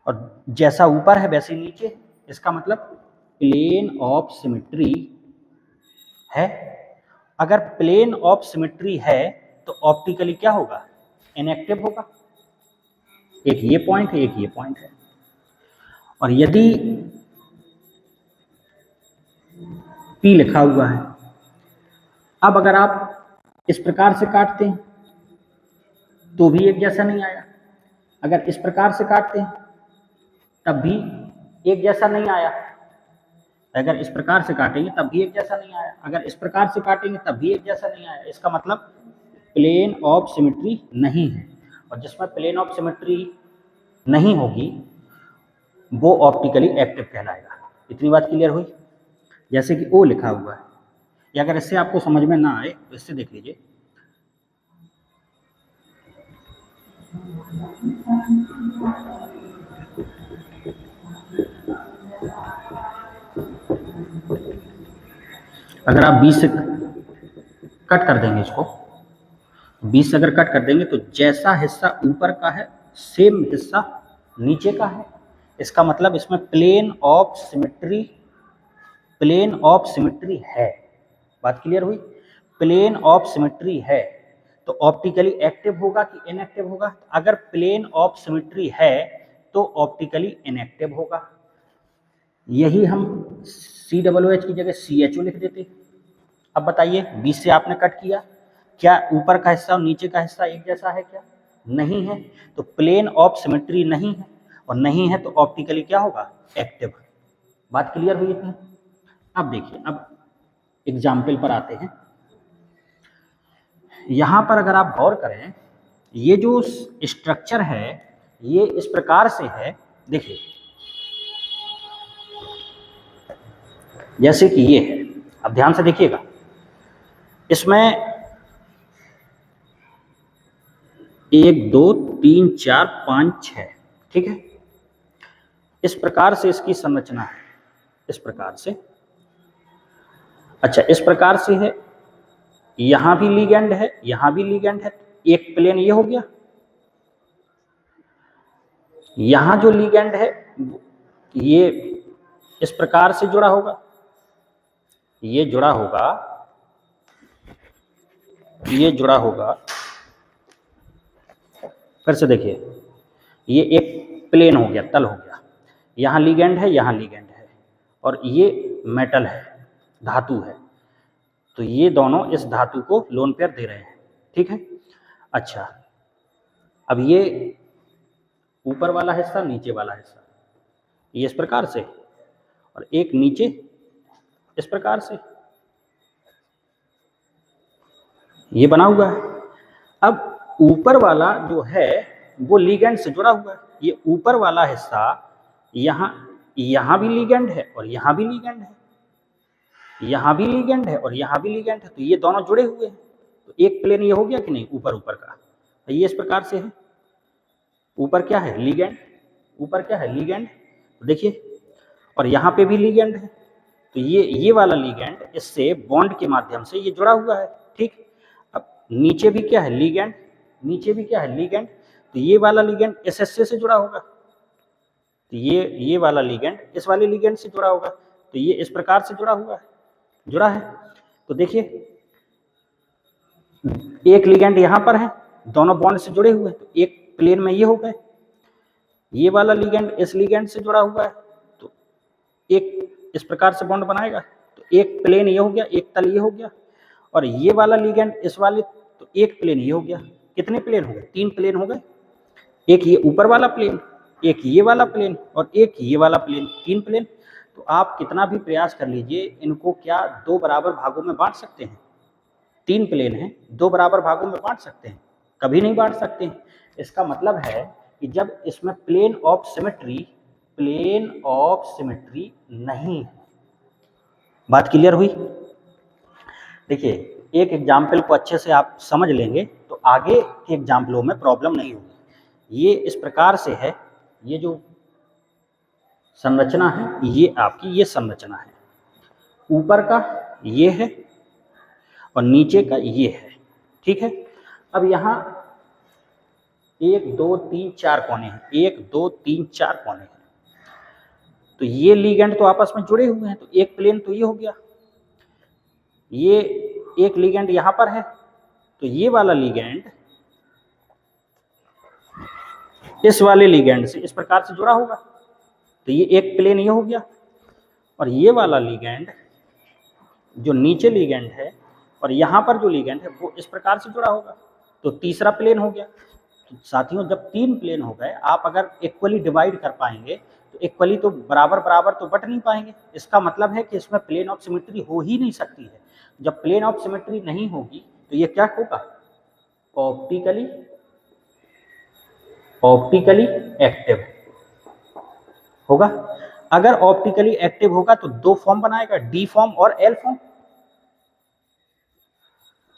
और जैसा ऊपर है वैसे नीचे, इसका मतलब प्लेन ऑफ सिमेट्री है। अगर प्लेन ऑफ सिमेट्री है तो ऑप्टिकली क्या होगा, इनएक्टिव होगा। एक ये पॉइंट है, एक ये पॉइंट है। और यदि P लिखा हुआ है, अब अगर आप इस प्रकार से काटते हैं तो भी एक जैसा नहीं आया, अगर इस प्रकार से काटते हैं तब भी एक जैसा नहीं आया, अगर इस प्रकार से काटेंगे तब भी एक जैसा नहीं आया, अगर इस प्रकार से काटेंगे तब भी एक जैसा नहीं आया। इसका मतलब प्लेन ऑफ सिमेट्री नहीं है, और जिसमें प्लेन ऑफ सिमेट्री नहीं होगी वो ऑप्टिकली एक्टिव कहलाएगा। इतनी बात क्लियर हुई। जैसे कि O लिखा हुआ है, या अगर इससे आपको समझ में ना आए तो इससे देख लीजिए, अगर आप 20 से कट कर देंगे इसको, 20 से अगर कट कर देंगे तो जैसा हिस्सा ऊपर का है सेम हिस्सा नीचे का है। इसका मतलब इसमें plane of symmetry, plane of symmetry है। बात क्लियर हुई। प्लेन ऑफ सिमेट्री है तो ऑप्टिकली एक्टिव होगा कि इनएक्टिव होगा। अगर प्लेन ऑफ सिमेट्री है तो ऑप्टिकली इनएक्टिव होगा। यही हम COOH की जगह CHO लिख देते। अब बताइए, 20 से आपने कट किया, क्या ऊपर का हिस्सा और नीचे का हिस्सा एक जैसा है क्या? नहीं है, तो प्लेन ऑफ सिमेट्री नहीं है, और नहीं है तो ऑप्टिकली क्या होगा, एक्टिव। बात क्लियर हुई इतनी। अब देखिए, अब एग्जाम्पल पर आते हैं। यहां पर अगर आप गौर करें, ये जो स्ट्रक्चर है ये इस प्रकार से है, देखिए जैसे कि ये है। अब ध्यान से देखिएगा, इसमें 1 2 3 4 5 6, ठीक है। इस प्रकार से इसकी संरचना है, इस प्रकार से। अच्छा, इस प्रकार से है, यहां भी लिगेंड है, यहां भी लिगेंड है। एक प्लेन ये हो गया, यहां जो लिगेंड है ये इस प्रकार से जुड़ा होगा, ये जुड़ा होगा, ये जुड़ा होगा। फिर से देखिए, ये एक प्लेन हो गया, तल हो गया, यहां लिगेंड है, यहां लिगेंड है, और ये मेटल है, धातु है। तो ये दोनों इस धातु को लोन पेयर दे रहे हैं, ठीक है। अच्छा, अब ये ऊपर वाला हिस्सा, नीचे वाला हिस्सा, ये इस प्रकार से, और एक नीचे इस प्रकार से ये बना हुआ है। अब ऊपर वाला जो है वो लिगेंड से जुड़ा हुआ है। ये ऊपर वाला हिस्सा यहाँ भी लिगेंड है और यहाँ भी लिगेंड है, यहाँ भी लिगेंड है और यहाँ भी लिगेंड है। तो ये दोनों जुड़े हुए हैं। तो एक प्लेन ये हो गया कि नहीं, ऊपर ऊपर का। तो ये इस प्रकार से है, ऊपर क्या है, लिगेंड, ऊपर क्या है, लिगेंड। तो देखिए, और यहाँ पे भी लिगेंड है। तो ये वाला लिगेंड इससे बॉन्ड के माध्यम से ये जुड़ा हुआ है, ठीक। अब नीचे भी क्या है, लिगेंड, नीचे भी क्या है, लिगेंड। तो ये वाला लिगेंड इस हिस्से से जुड़ा होगा, तो ये वाला लिगेंड इस वाले लिगेंड से जुड़ा होगा, तो ये इस प्रकार से जुड़ा है। तो देखिए एक लिगेंड यहाँ पर है, दोनों बॉन्ड से जुड़े हुए हैं, तो एक प्लेन में ये हो गए। ये वाला लिगेंड इस लिगेंड से जुड़ा हुआ है, तो एक इस प्रकार से बॉन्ड बनाएगा, तो एक प्लेन ये हो गया, एक तल ये हो गया। और ये वाला लिगेंड इस वाले, तो एक प्लेन ये हो गया। कितने प्लेन हो गए? 3 प्लेन हो गए। एक ये ऊपर वाला प्लेन, एक ये वाला प्लेन और एक ये वाला प्लेन, 3 प्लेन। तो आप कितना भी प्रयास कर लीजिए, इनको क्या 2 बराबर भागों में बांट सकते हैं? 3 प्लेन हैं, 2 बराबर भागों में बांट सकते हैं? कभी नहीं बांट सकते हैं। इसका मतलब है कि जब इसमें प्लेन ऑफ सिमेट्री नहीं है। बात क्लियर हुई? देखिए एक एग्जाम्पल को अच्छे से आप समझ लेंगे तो आगे के एग्जाम्पलों में प्रॉब्लम नहीं होगी। ये इस प्रकार से है, ये जो संरचना है ये आपकी ये संरचना है, ऊपर का ये है और नीचे का ये है, ठीक है। अब यहाँ 1 2 3 4 कोने हैं, 1 2 3 4 कोने हैं, तो ये लिगेंड तो आपस में जुड़े हुए हैं, तो एक प्लेन तो ये हो गया। ये एक लिगेंड यहाँ पर है, तो ये वाला लिगेंड इस वाले लिगेंड से इस प्रकार से जुड़ा होगा, तो ये एक प्लेन ये हो गया। और ये वाला लिगेंड जो नीचे लिगेंड है और यहाँ पर जो लिगेंड है वो इस प्रकार से जुड़ा होगा, तो तीसरा प्लेन हो गया। तो साथियों जब 3 प्लेन हो गए, आप अगर इक्वली डिवाइड कर पाएंगे तो इक्वली तो बराबर तो बट नहीं पाएंगे। इसका मतलब है कि इसमें प्लेन ऑफ सिमेट्री हो ही नहीं सकती है। जब प्लेन ऑफ सिमेट्री नहीं होगी तो ये क्या होगा? ऑप्टिकली एक्टिव होगा। अगर ऑप्टिकली एक्टिव होगा तो 2 फॉर्म बनाएगा, डी फॉर्म और एल फॉर्म।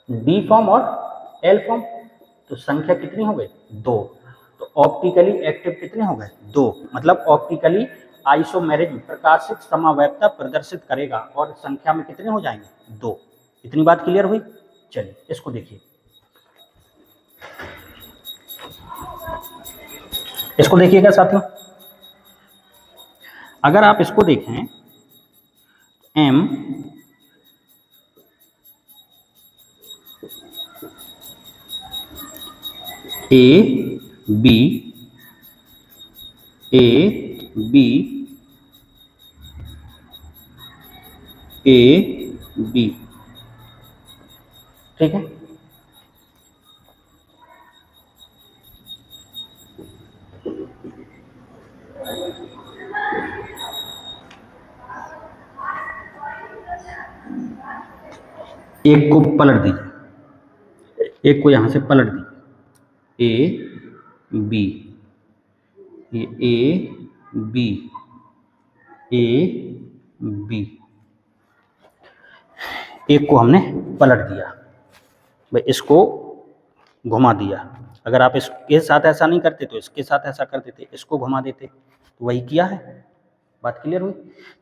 डी फॉर्म और एल फॉर्म, तो संख्या कितनी हो गई? 2। तो ऑप्टिकली एक्टिव कितने हो गए? 2। मतलब ऑप्टिकली आइसोमेरिज्म प्रकाशिक समावैधता प्रदर्शित करेगा और संख्या में कितने हो जाएंगे? 2। इतनी बात क्लियर हुई? चलिए इसको देखिए, इसको देखिएगा साथियों। अगर आप इसको देखें, M A B ठीक है। एक को पलट दीजिए, एक को यहां से पलट दीजिए, A B, ये A B, एक को हमने पलट दिया भाई, इसको घुमा दिया। अगर आप इसके साथ ऐसा नहीं करते तो इसके साथ ऐसा कर देते, इसको घुमा देते, तो वही किया है। बात क्लियर हुई?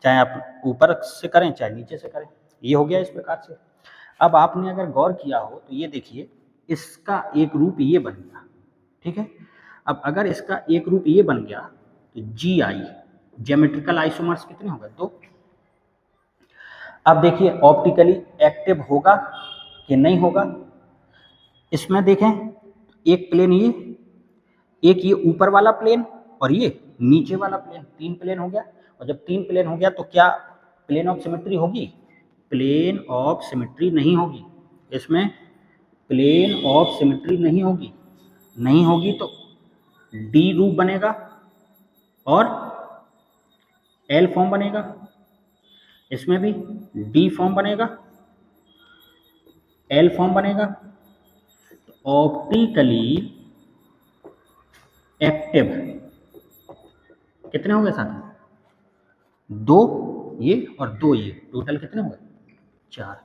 चाहे आप ऊपर से करें चाहे नीचे से करें, ये हो गया इस प्रकार से। अब आपने अगर गौर किया हो तो ये देखिए, इसका एक रूप ये बन गया, ठीक है। अब अगर इसका एक रूप ये बन गया तो GI ज्योमेट्रिकल आइसोमर्स कितने हो गए? 2। अब देखिए ऑप्टिकली एक्टिव होगा कि नहीं होगा। इसमें देखें एक प्लेन ये, एक ये ऊपर वाला प्लेन और ये नीचे वाला प्लेन, 3 प्लेन हो गया। और जब 3 प्लेन हो गया तो क्या प्लेन ऑफ सिमेट्री होगी? प्लेन ऑफ सिमेट्री नहीं होगी। इसमें प्लेन ऑफ सिमेट्री नहीं होगी तो डी रूप बनेगा और एल फॉर्म बनेगा। इसमें भी डी फॉर्म बनेगा, एल फॉर्म बनेगा। ऑप्टिकली एक्टिव कितने हो गए साथ? 2 ये और 2 ये, टोटल कितने हो गए? 4।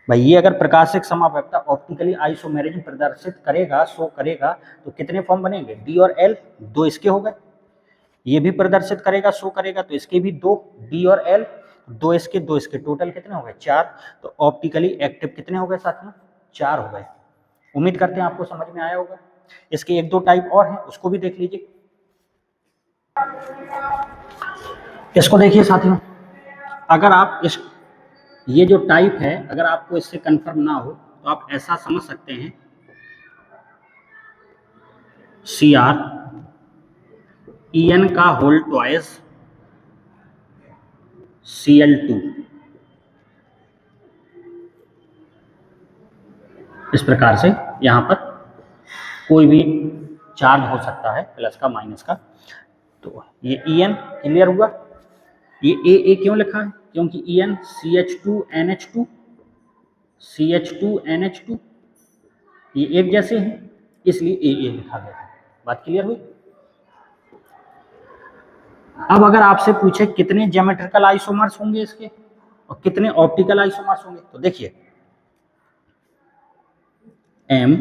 भाई ये अगर प्रकाशिक समावैधता ऑप्टिकली आइसोमेरिज्म प्रदर्शित करेगा, शो करेगा, तो कितने फॉर्म बनेंगे? डी और एल, 2 इसके हो गए। ये भी प्रदर्शित करेगा, शो करेगा, तो इसके भी 2, डी और एल, 2 इसके, टोटल कितने हो गए? 4। तो ऑप्टिकली एक्टिव कितने हो गए साथियों? 4 हो गए। उम्मीद करते हैं आपको समझ में आया होगा। इसके 1-2 टाइप और हैं, उसको भी देख लीजिए। इसको देखिए साथियों, अगर आप इस ये जो टाइप है, अगर आपको इससे कंफर्म ना हो तो आप ऐसा समझ सकते हैं, CR EN का होल ट्वाइस Cl2, इस प्रकार से यहाँ पर कोई भी चार्ज हो सकता है, प्लस का माइनस का। तो ये EN क्लियर हुआ। ये ए क्यों लिखा है? क्योंकि EN CH2NH2 ये एक जैसे हैं, इसलिए ए लिखा गया है। बात क्लियर हुई। अब अगर आपसे पूछे कितने ज्योमेट्रिकल आइसोमर्स होंगे इसके और कितने ऑप्टिकल आइसोमर्स होंगे, तो देखिए M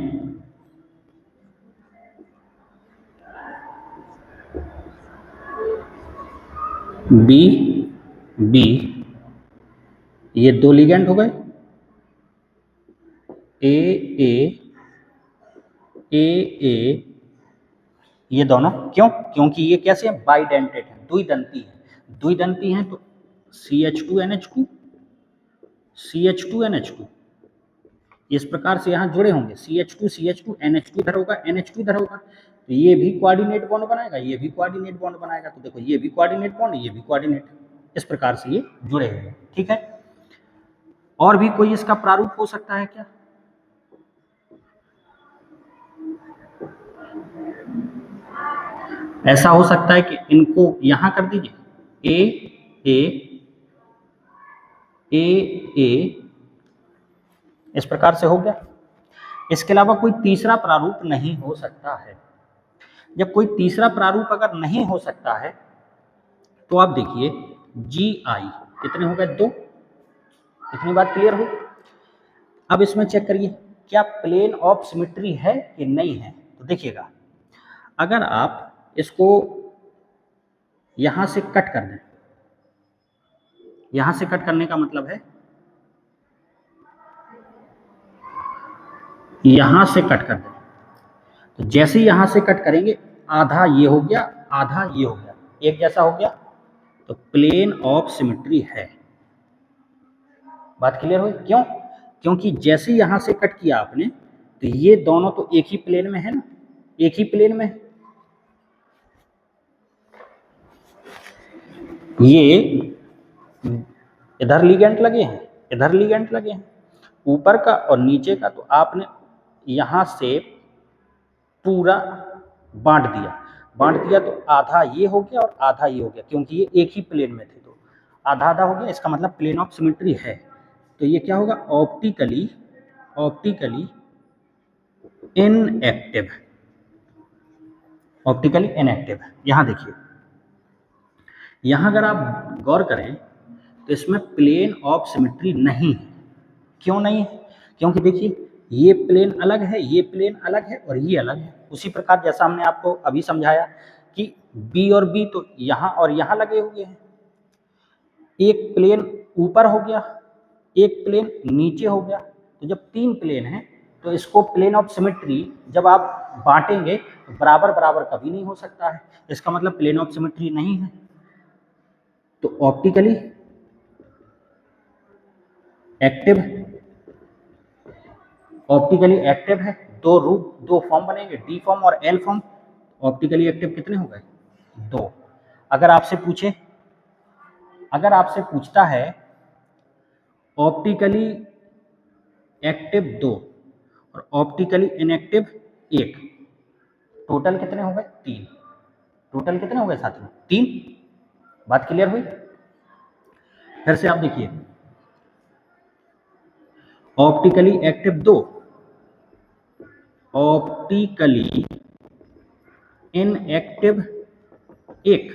B ये दो लिगेंड हो गए, ए ये दोनों। क्यों? क्योंकि ये कैसे हैं? बाइडेंटेड है, द्विदंती है। द्विदंती हैं तो CH2NH2 इस प्रकार से यहाँ जुड़े होंगे। CH2 NH2 इधर होगा, NH2 इधर होगा, तो ये भी कोऑर्डिनेट बॉन्ड बनाएगा, ये भी कोऑर्डिनेट बॉन्ड बनाएगा। तो देखो ये भी कोऑर्डिनेट बॉन्ड, ये भी कोऑर्डिनेट, इस प्रकार से ये जुड़े हुए हैं। ठीक है। और भी कोई इसका प्रारूप हो सकता है क्या? ऐसा हो सकता है कि इनको यहां कर दीजिए, ए इस प्रकार से हो गया। इसके अलावा कोई तीसरा प्रारूप नहीं हो सकता है। जब कोई तीसरा प्रारूप अगर नहीं हो सकता है तो आप देखिए GI कितने हो गए? 2। इतनी बात क्लियर हुई। अब इसमें चेक करिए क्या प्लेन ऑफ सिमेट्री है कि नहीं है। तो देखिएगा, अगर आप इसको यहां से कट कर दें, यहां से कट करने का मतलब है यहां से कट कर दें, तो जैसे ही यहां से कट करेंगे आधा ये हो गया, आधा ये हो गया, एक जैसा हो गया, तो प्लेन ऑफ सिमेट्री है। बात क्लियर हुई। क्यों? क्योंकि जैसे यहां से कट किया आपने तो ये दोनों तो एक ही प्लेन में है ना, एक ही प्लेन में है। ये इधर लिगेंड लगे हैं, इधर लिगेंड लगे हैं, ऊपर का और नीचे का, तो आपने यहां से पूरा बांट दिया तो आधा ये हो गया और आधा ये हो गया, क्योंकि ये एक ही प्लेन में थे तो आधा आधा हो गया। इसका मतलब प्लेन ऑफ सिमेट्री है। तो ये क्या होगा? Optically inactive, optically inactive. यहां देखिए, यहां अगर आप गौर करें तो इसमें प्लेन ऑफ सिमेट्री नहीं है। क्यों नहीं है? क्योंकि देखिए ये प्लेन अलग है, ये प्लेन अलग है और ये अलग है। उसी प्रकार जैसा हमने आपको अभी समझाया कि बी और बी तो यहाँ और यहाँ लगे हुए हैं, एक प्लेन ऊपर हो गया, एक प्लेन नीचे हो गया। तो जब 3 प्लेन हैं तो इसको प्लेन ऑफ सिमेट्री जब आप बांटेंगे तो बराबर बराबर कभी नहीं हो सकता है। इसका मतलब प्लेन ऑफ सिमेट्री नहीं है। तो ऑप्टिकली एक्टिव है। दो फॉर्म बनेंगे, डी फॉर्म और एल फॉर्म। ऑप्टिकली एक्टिव कितने हो गए? 2। अगर आपसे पूछता है ऑप्टिकली एक्टिव 2 और ऑप्टिकली इनएक्टिव 1, टोटल कितने हो गए? 3। टोटल कितने हो गए साथियों? 3। बात क्लियर हुई। फिर से आप देखिए, ऑप्टिकली एक्टिव 2, ऑप्टिकली इनएक्टिव 1,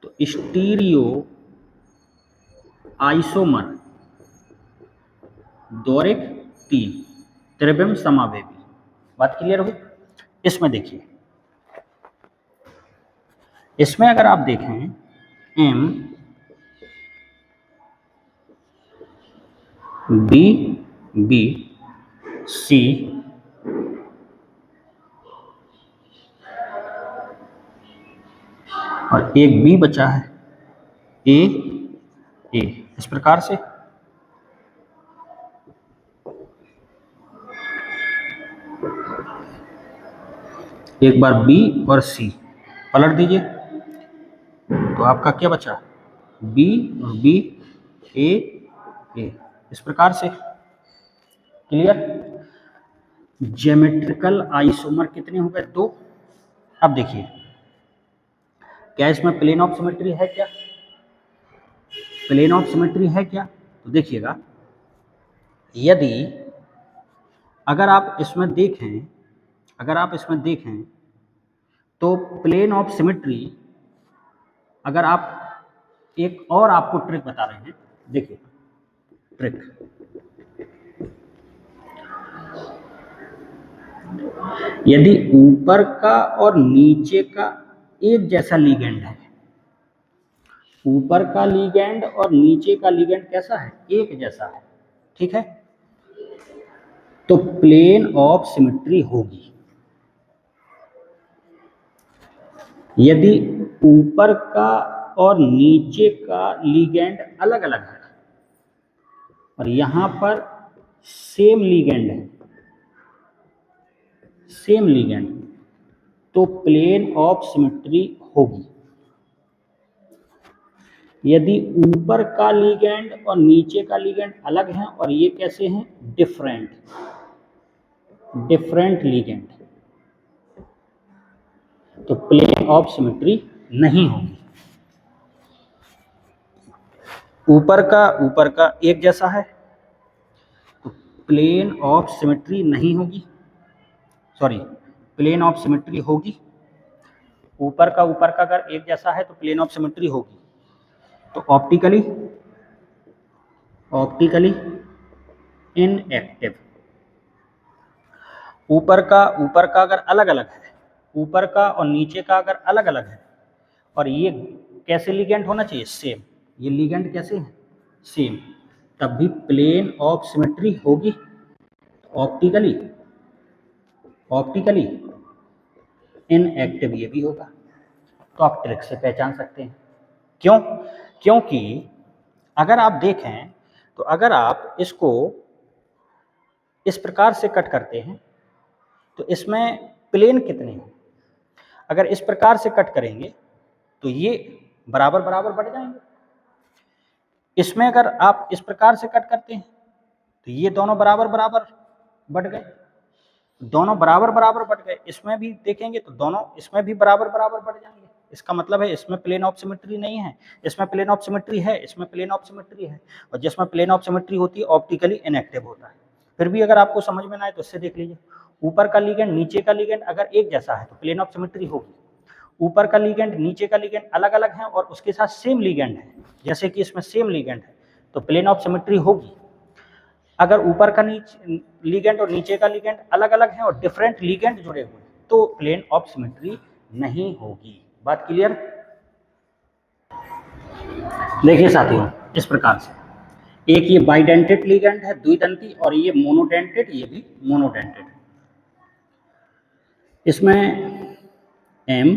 तो स्टीरियो आइसोमर डोरिक 3, त्रिविम समावेवी। बात क्लियर हुई। इसमें देखिए, इसमें अगर आप देखें M B C और एक बी बचा है, ए ए, इस प्रकार से। एक बार बी और सी पलट दीजिए, तो आपका क्या बचा, बी और बी, ए ए, इस प्रकार से। क्लियर। ज्योमेट्रिकल आइसोमर कितने हो गए, 2। अब देखिए, क्या इसमें प्लेन ऑफ सिमेट्री है क्या, प्लेन ऑफ सिमेट्री है क्या, तो देखिएगा, यदि अगर आप इसमें देखें, अगर आप इसमें देखें तो प्लेन ऑफ सिमेट्री, अगर आप, एक और आपको ट्रिक बता रहे हैं, देखिए ट्रिक, यदि ऊपर का और नीचे का एक जैसा लीगेंड है, ऊपर का लीगेंड और नीचे का लीगेंड कैसा है, एक जैसा है, ठीक है, तो प्लेन ऑफ सिमेट्री होगी। यदि ऊपर का और नीचे का लीगेंड अलग अलग है और यहां पर सेम लीगेंड है, सेम लीगेंड, तो प्लेन ऑफ सिमेट्री होगी। यदि ऊपर का लीगेंड और नीचे का लीगेंड अलग हैं और ये कैसे हैं, डिफरेंट, डिफरेंट लीगेंड, तो प्लेन ऑफ सिमेट्री नहीं होगी। ऊपर का एक जैसा है तो प्लेन ऑफ सिमेट्री नहीं होगी, सॉरी, प्लेन ऑफ सिमेट्री होगी। ऊपर का अगर एक जैसा है तो प्लेन ऑफ सिमेट्री होगी। तो ऑप्टिकली, ऑप्टिकली इनएक्टिव, ऊपर का अगर अलग अलग है, ऊपर का और नीचे का अगर अलग अलग है और ये कैसे लीगेंड होना चाहिए, सेम, ये लीगेंड कैसे है, सेम, तब भी प्लेन ऑफ सिमेट्री होगी। ऑप्टिकली, ऑप्टिकली इनएक्टिव ये भी होगा। तो आप ट्रिक से पहचान सकते हैं। क्यों, क्योंकि अगर आप देखें तो अगर आप इसको इस प्रकार से कट करते हैं तो इसमें प्लेन कितने हैं, अगर इस प्रकार से कट करेंगे तो ये बराबर बराबर बढ़ जाएंगे। इसमें अगर आप इस प्रकार से कट करते हैं तो ये दोनों बराबर बराबर बढ़ गए, दोनों बराबर बराबर बढ़ गए। इसमें भी देखेंगे तो दोनों इसमें भी बराबर बराबर बढ़ जाएंगे। इसका मतलब है इसमें प्लेन ऑफ सिमेट्री नहीं है, इसमें प्लेन ऑफ सिमेट्री है, इसमें प्लेन ऑफ सिमेट्री है, और जिसमें प्लेन ऑफ सिमेट्री होती है ऑप्टिकली इनएक्टिव होता है। फिर भी अगर आपको समझ में ना आए तो इससे देख लीजिए, ऊपर का लीगेंड नीचे का लीगेंड अगर एक जैसा है तो प्लेन ऑफ सिमेट्री होगी। ऊपर का लीगेंड नीचे का लीगेंड अलग अलग है और उसके साथ सेम लीगेंड है, जैसे कि इसमें सेम लीगेंड है, तो प्लेन ऑफ सिमेट्री होगी। अगर ऊपर का लीगेंड और नीचे का लीगेंड अलग अलग हैं और डिफरेंट लीगेंड जुड़े हुए हैं तो प्लेन ऑफ सिमेट्री नहीं होगी। बात क्लियर। देखिए साथियों, इस प्रकार से एक ये बाइडेंटेड लीगेंड है द्विदंती, और ये मोनोडेंटेड, ये भी मोनोडेंटेड। इसमें एम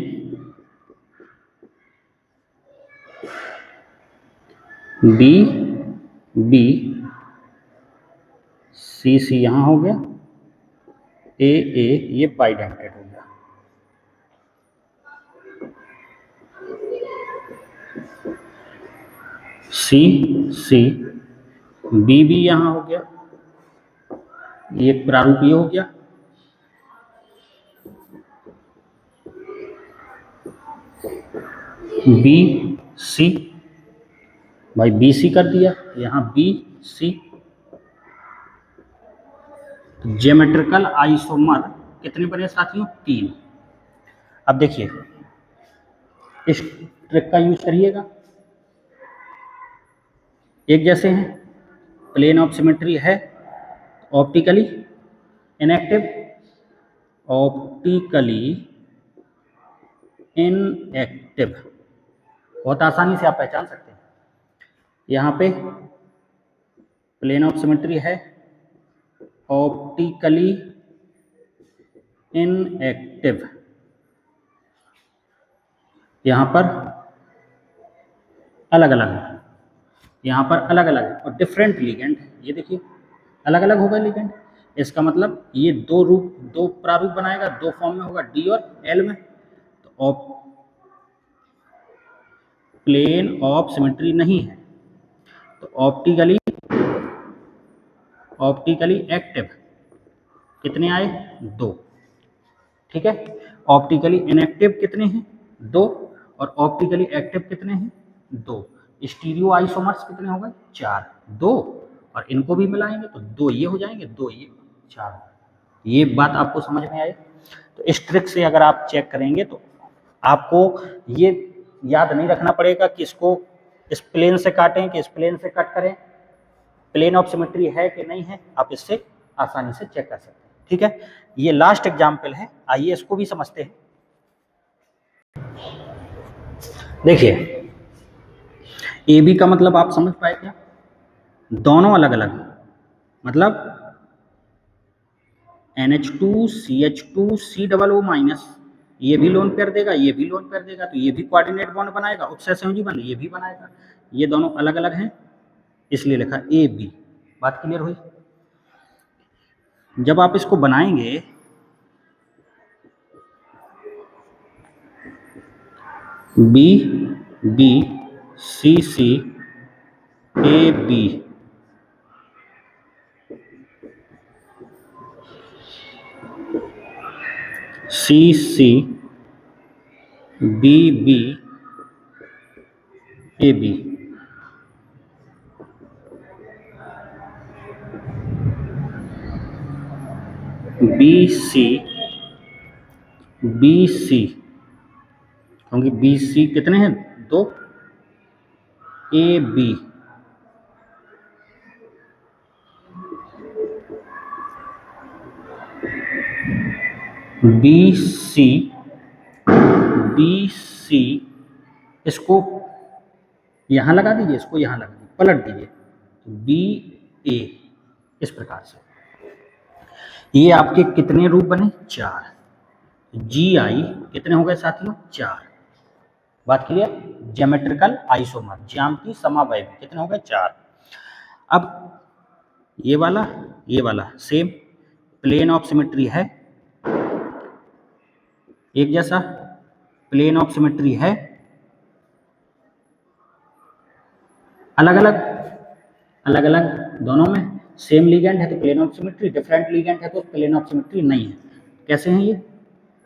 बी बी सी सी यहाँ हो गया, ए ए ये बाइडेंटेड हो गया। सी सी बी भी यहाँ हो गया, ये प्रारूप ये हो गया। बी सी, भाई बी सी कर दिया, यहाँ बी सी। ज्योमेट्रिकल आइसोमर कितने बने साथियों, 3। अब देखिए इस ट्रिक का यूज करिएगा, एक जैसे हैं, प्लेन ऑफ सिमेट्री है, ऑप्टिकली इनएक्टिव, ऑप्टिकली इनएक्टिव, बहुत आसानी से आप पहचान सकते हैं। यहाँ पे प्लेन ऑफ सिमेट्री है, ऑप्टिकली इनएक्टिव, यहाँ पर अलग अलग है, यहाँ पर अलग अलग है और डिफरेंट लिगेंड है। ये देखिए अलग अलग होगा लिगेंड, इसका मतलब ये दो प्रारूप बनाएगा, दो फॉर्म में होगा, डी और एल में। तो प्लेन ऑफ सिमेट्री नहीं है, तो ऑप्टिकली एक्टिव कितने आए? 2। ठीक है, ऑप्टिकली इनएक्टिव कितने हैं? 2। और ऑप्टिकली एक्टिव कितने हैं? 2। स्टीरियो आइसोमर्स कितने हो गए? 4। 2 और इनको भी मिलाएंगे तो 2 ये हो जाएंगे, 2 ये, 4। ये बात आपको समझ में आई? तो इस ट्रिक से अगर आप चेक करेंगे तो आपको ये याद नहीं रखना पड़ेगा कि इसको इस प्लेन से काटें कि इस प्लेन से कट करें, प्लेन ऑफ सिमेट्री है कि नहीं है, आप इससे आसानी से चेक कर सकते हैं। ठीक है, ये लास्ट एग्जाम्पल है, आइए इसको भी समझते हैं। देखिए ए बी का मतलब आप समझ पाए क्या? दोनों अलग अलग, मतलब NH2CH2 COO-, ये भी लोन पेयर देगा, ये भी लोन पेयर देगा, तो ये भी कोऑर्डिनेट बॉन्ड बनाएगा, उपसहसंयोजी बॉन्ड ये भी बनाएगा। ये दोनों अलग अलग हैं, इसलिए लिखा ए बी। बात क्लियर हुई? जब आप इसको बनाएंगे B B C C A B, C C B B A B, B C क्योंकि बी सी कितने हैं? 2। ए बी बी सी इसको यहां लगा दीजिए, इसको यहां लगा दीजिए, पलट दीजिए, तो बी ए, इस प्रकार से। ये आपके कितने रूप बने? 4। जी आई कितने हो गए साथियों? 4। बात क्लियर? ज्योमेट्रिकल आइसोमर, ज्यामितीय समवाय कितने हो गए? 4। अब ये वाला सेम प्लेन ऑफ सिमेट्री है, एक जैसा प्लेन ऑफ सिमेट्री है, अलग अलग दोनों में सेम लिगेंड है तो plane of symmetry, different ligand है तो प्लेन ऑफ सिमेट्री नहीं है। कैसे हैं ये?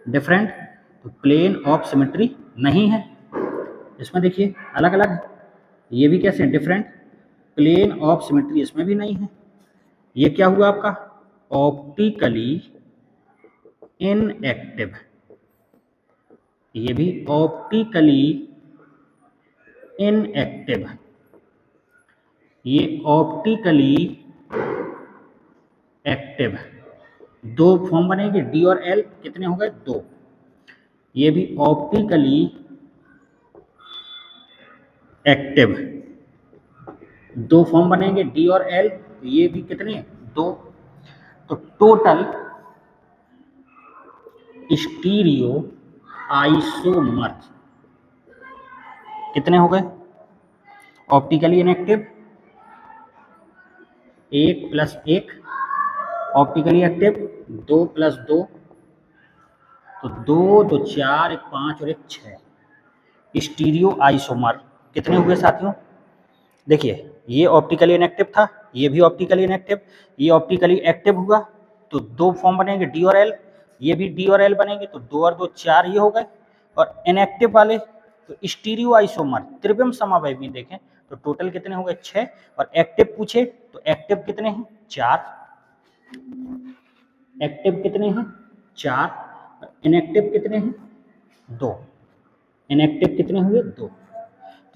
डिफरेंट, तो प्लेन ऑफ सिमेट्री नहीं है। इसमें देखिए अलग अलग है, ये भी कैसे हैं? डिफरेंट, प्लेन ऑफ सिमेट्री इसमें भी नहीं है। ये क्या हुआ आपका? ऑप्टिकली इनएक्टिव, ये भी ऑप्टिकली इनएक्टिव, ये ऑप्टिकली एक्टिव। 2 फॉर्म बनेंगे, डी और एल कितने हो गए? 2। ये भी ऑप्टिकली एक्टिव, 2 फॉर्म बनेंगे, डी और एल, तो ये भी कितने? 2। तो टोटल स्टीरियो आइसोमर्स कितने हो गए? ऑप्टिकली इनएक्टिव 1 + 1, ऑप्टिकली एक्टिव 2 + 2, तो 2 2 4, 1 5 और 1 6। स्टीरियो आइसोमर कितने हुए साथियों? देखिए ये ऑप्टिकली इनएक्टिव था, ये भी ऑप्टिकली इनएक्टिव, ये ऑप्टिकली एक्टिव हुआ तो 2 फॉर्म बनेंगे, डी और एल, ये भी डी और एल बनेंगे, तो 2 और 2 4 ये हो गए। और इनएक्टिव वाले तो स्टीरियो आइसोमर त्रिविम समवायवी देखें तो टोटल कितने हो गए? 6। और एक्टिव पूछे तो एक्टिव कितने हैं? 4। एक्टिव कितने हैं? 4। और इनएक्टिव कितने हैं? 2। इनएक्टिव कितने हुए? 2।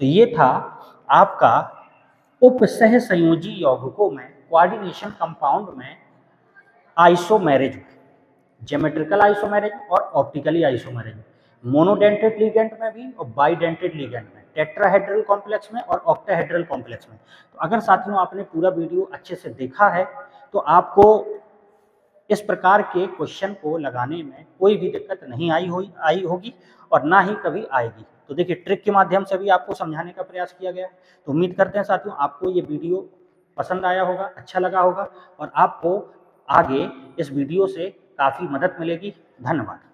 तो ये था आपका उपसह संयोजी यौगिकों में, कोऑर्डिनेशन कंपाउंड में, आइसोमेरिज, ज्योमेट्रिकल आइसोमेरिज और ऑप्टिकली आइसोमेरिज, मोनोडेंटेड लिगेंड में भी और बाइडेंटेड लिगेंड में, टेट्राहेड्रल कॉम्प्लेक्स में और ऑक्टाहेड्रल कॉम्प्लेक्स में। तो अगर साथियों आपने पूरा वीडियो अच्छे से देखा है तो आपको इस प्रकार के क्वेश्चन को लगाने में कोई भी दिक्कत नहीं आई होगी और ना ही कभी आएगी। तो देखिए ट्रिक के माध्यम से भी आपको समझाने का प्रयास किया गया है। तो उम्मीद करते हैं साथियों आपको ये वीडियो पसंद आया होगा, अच्छा लगा होगा और आपको आगे इस वीडियो से काफ़ी मदद मिलेगी। धन्यवाद।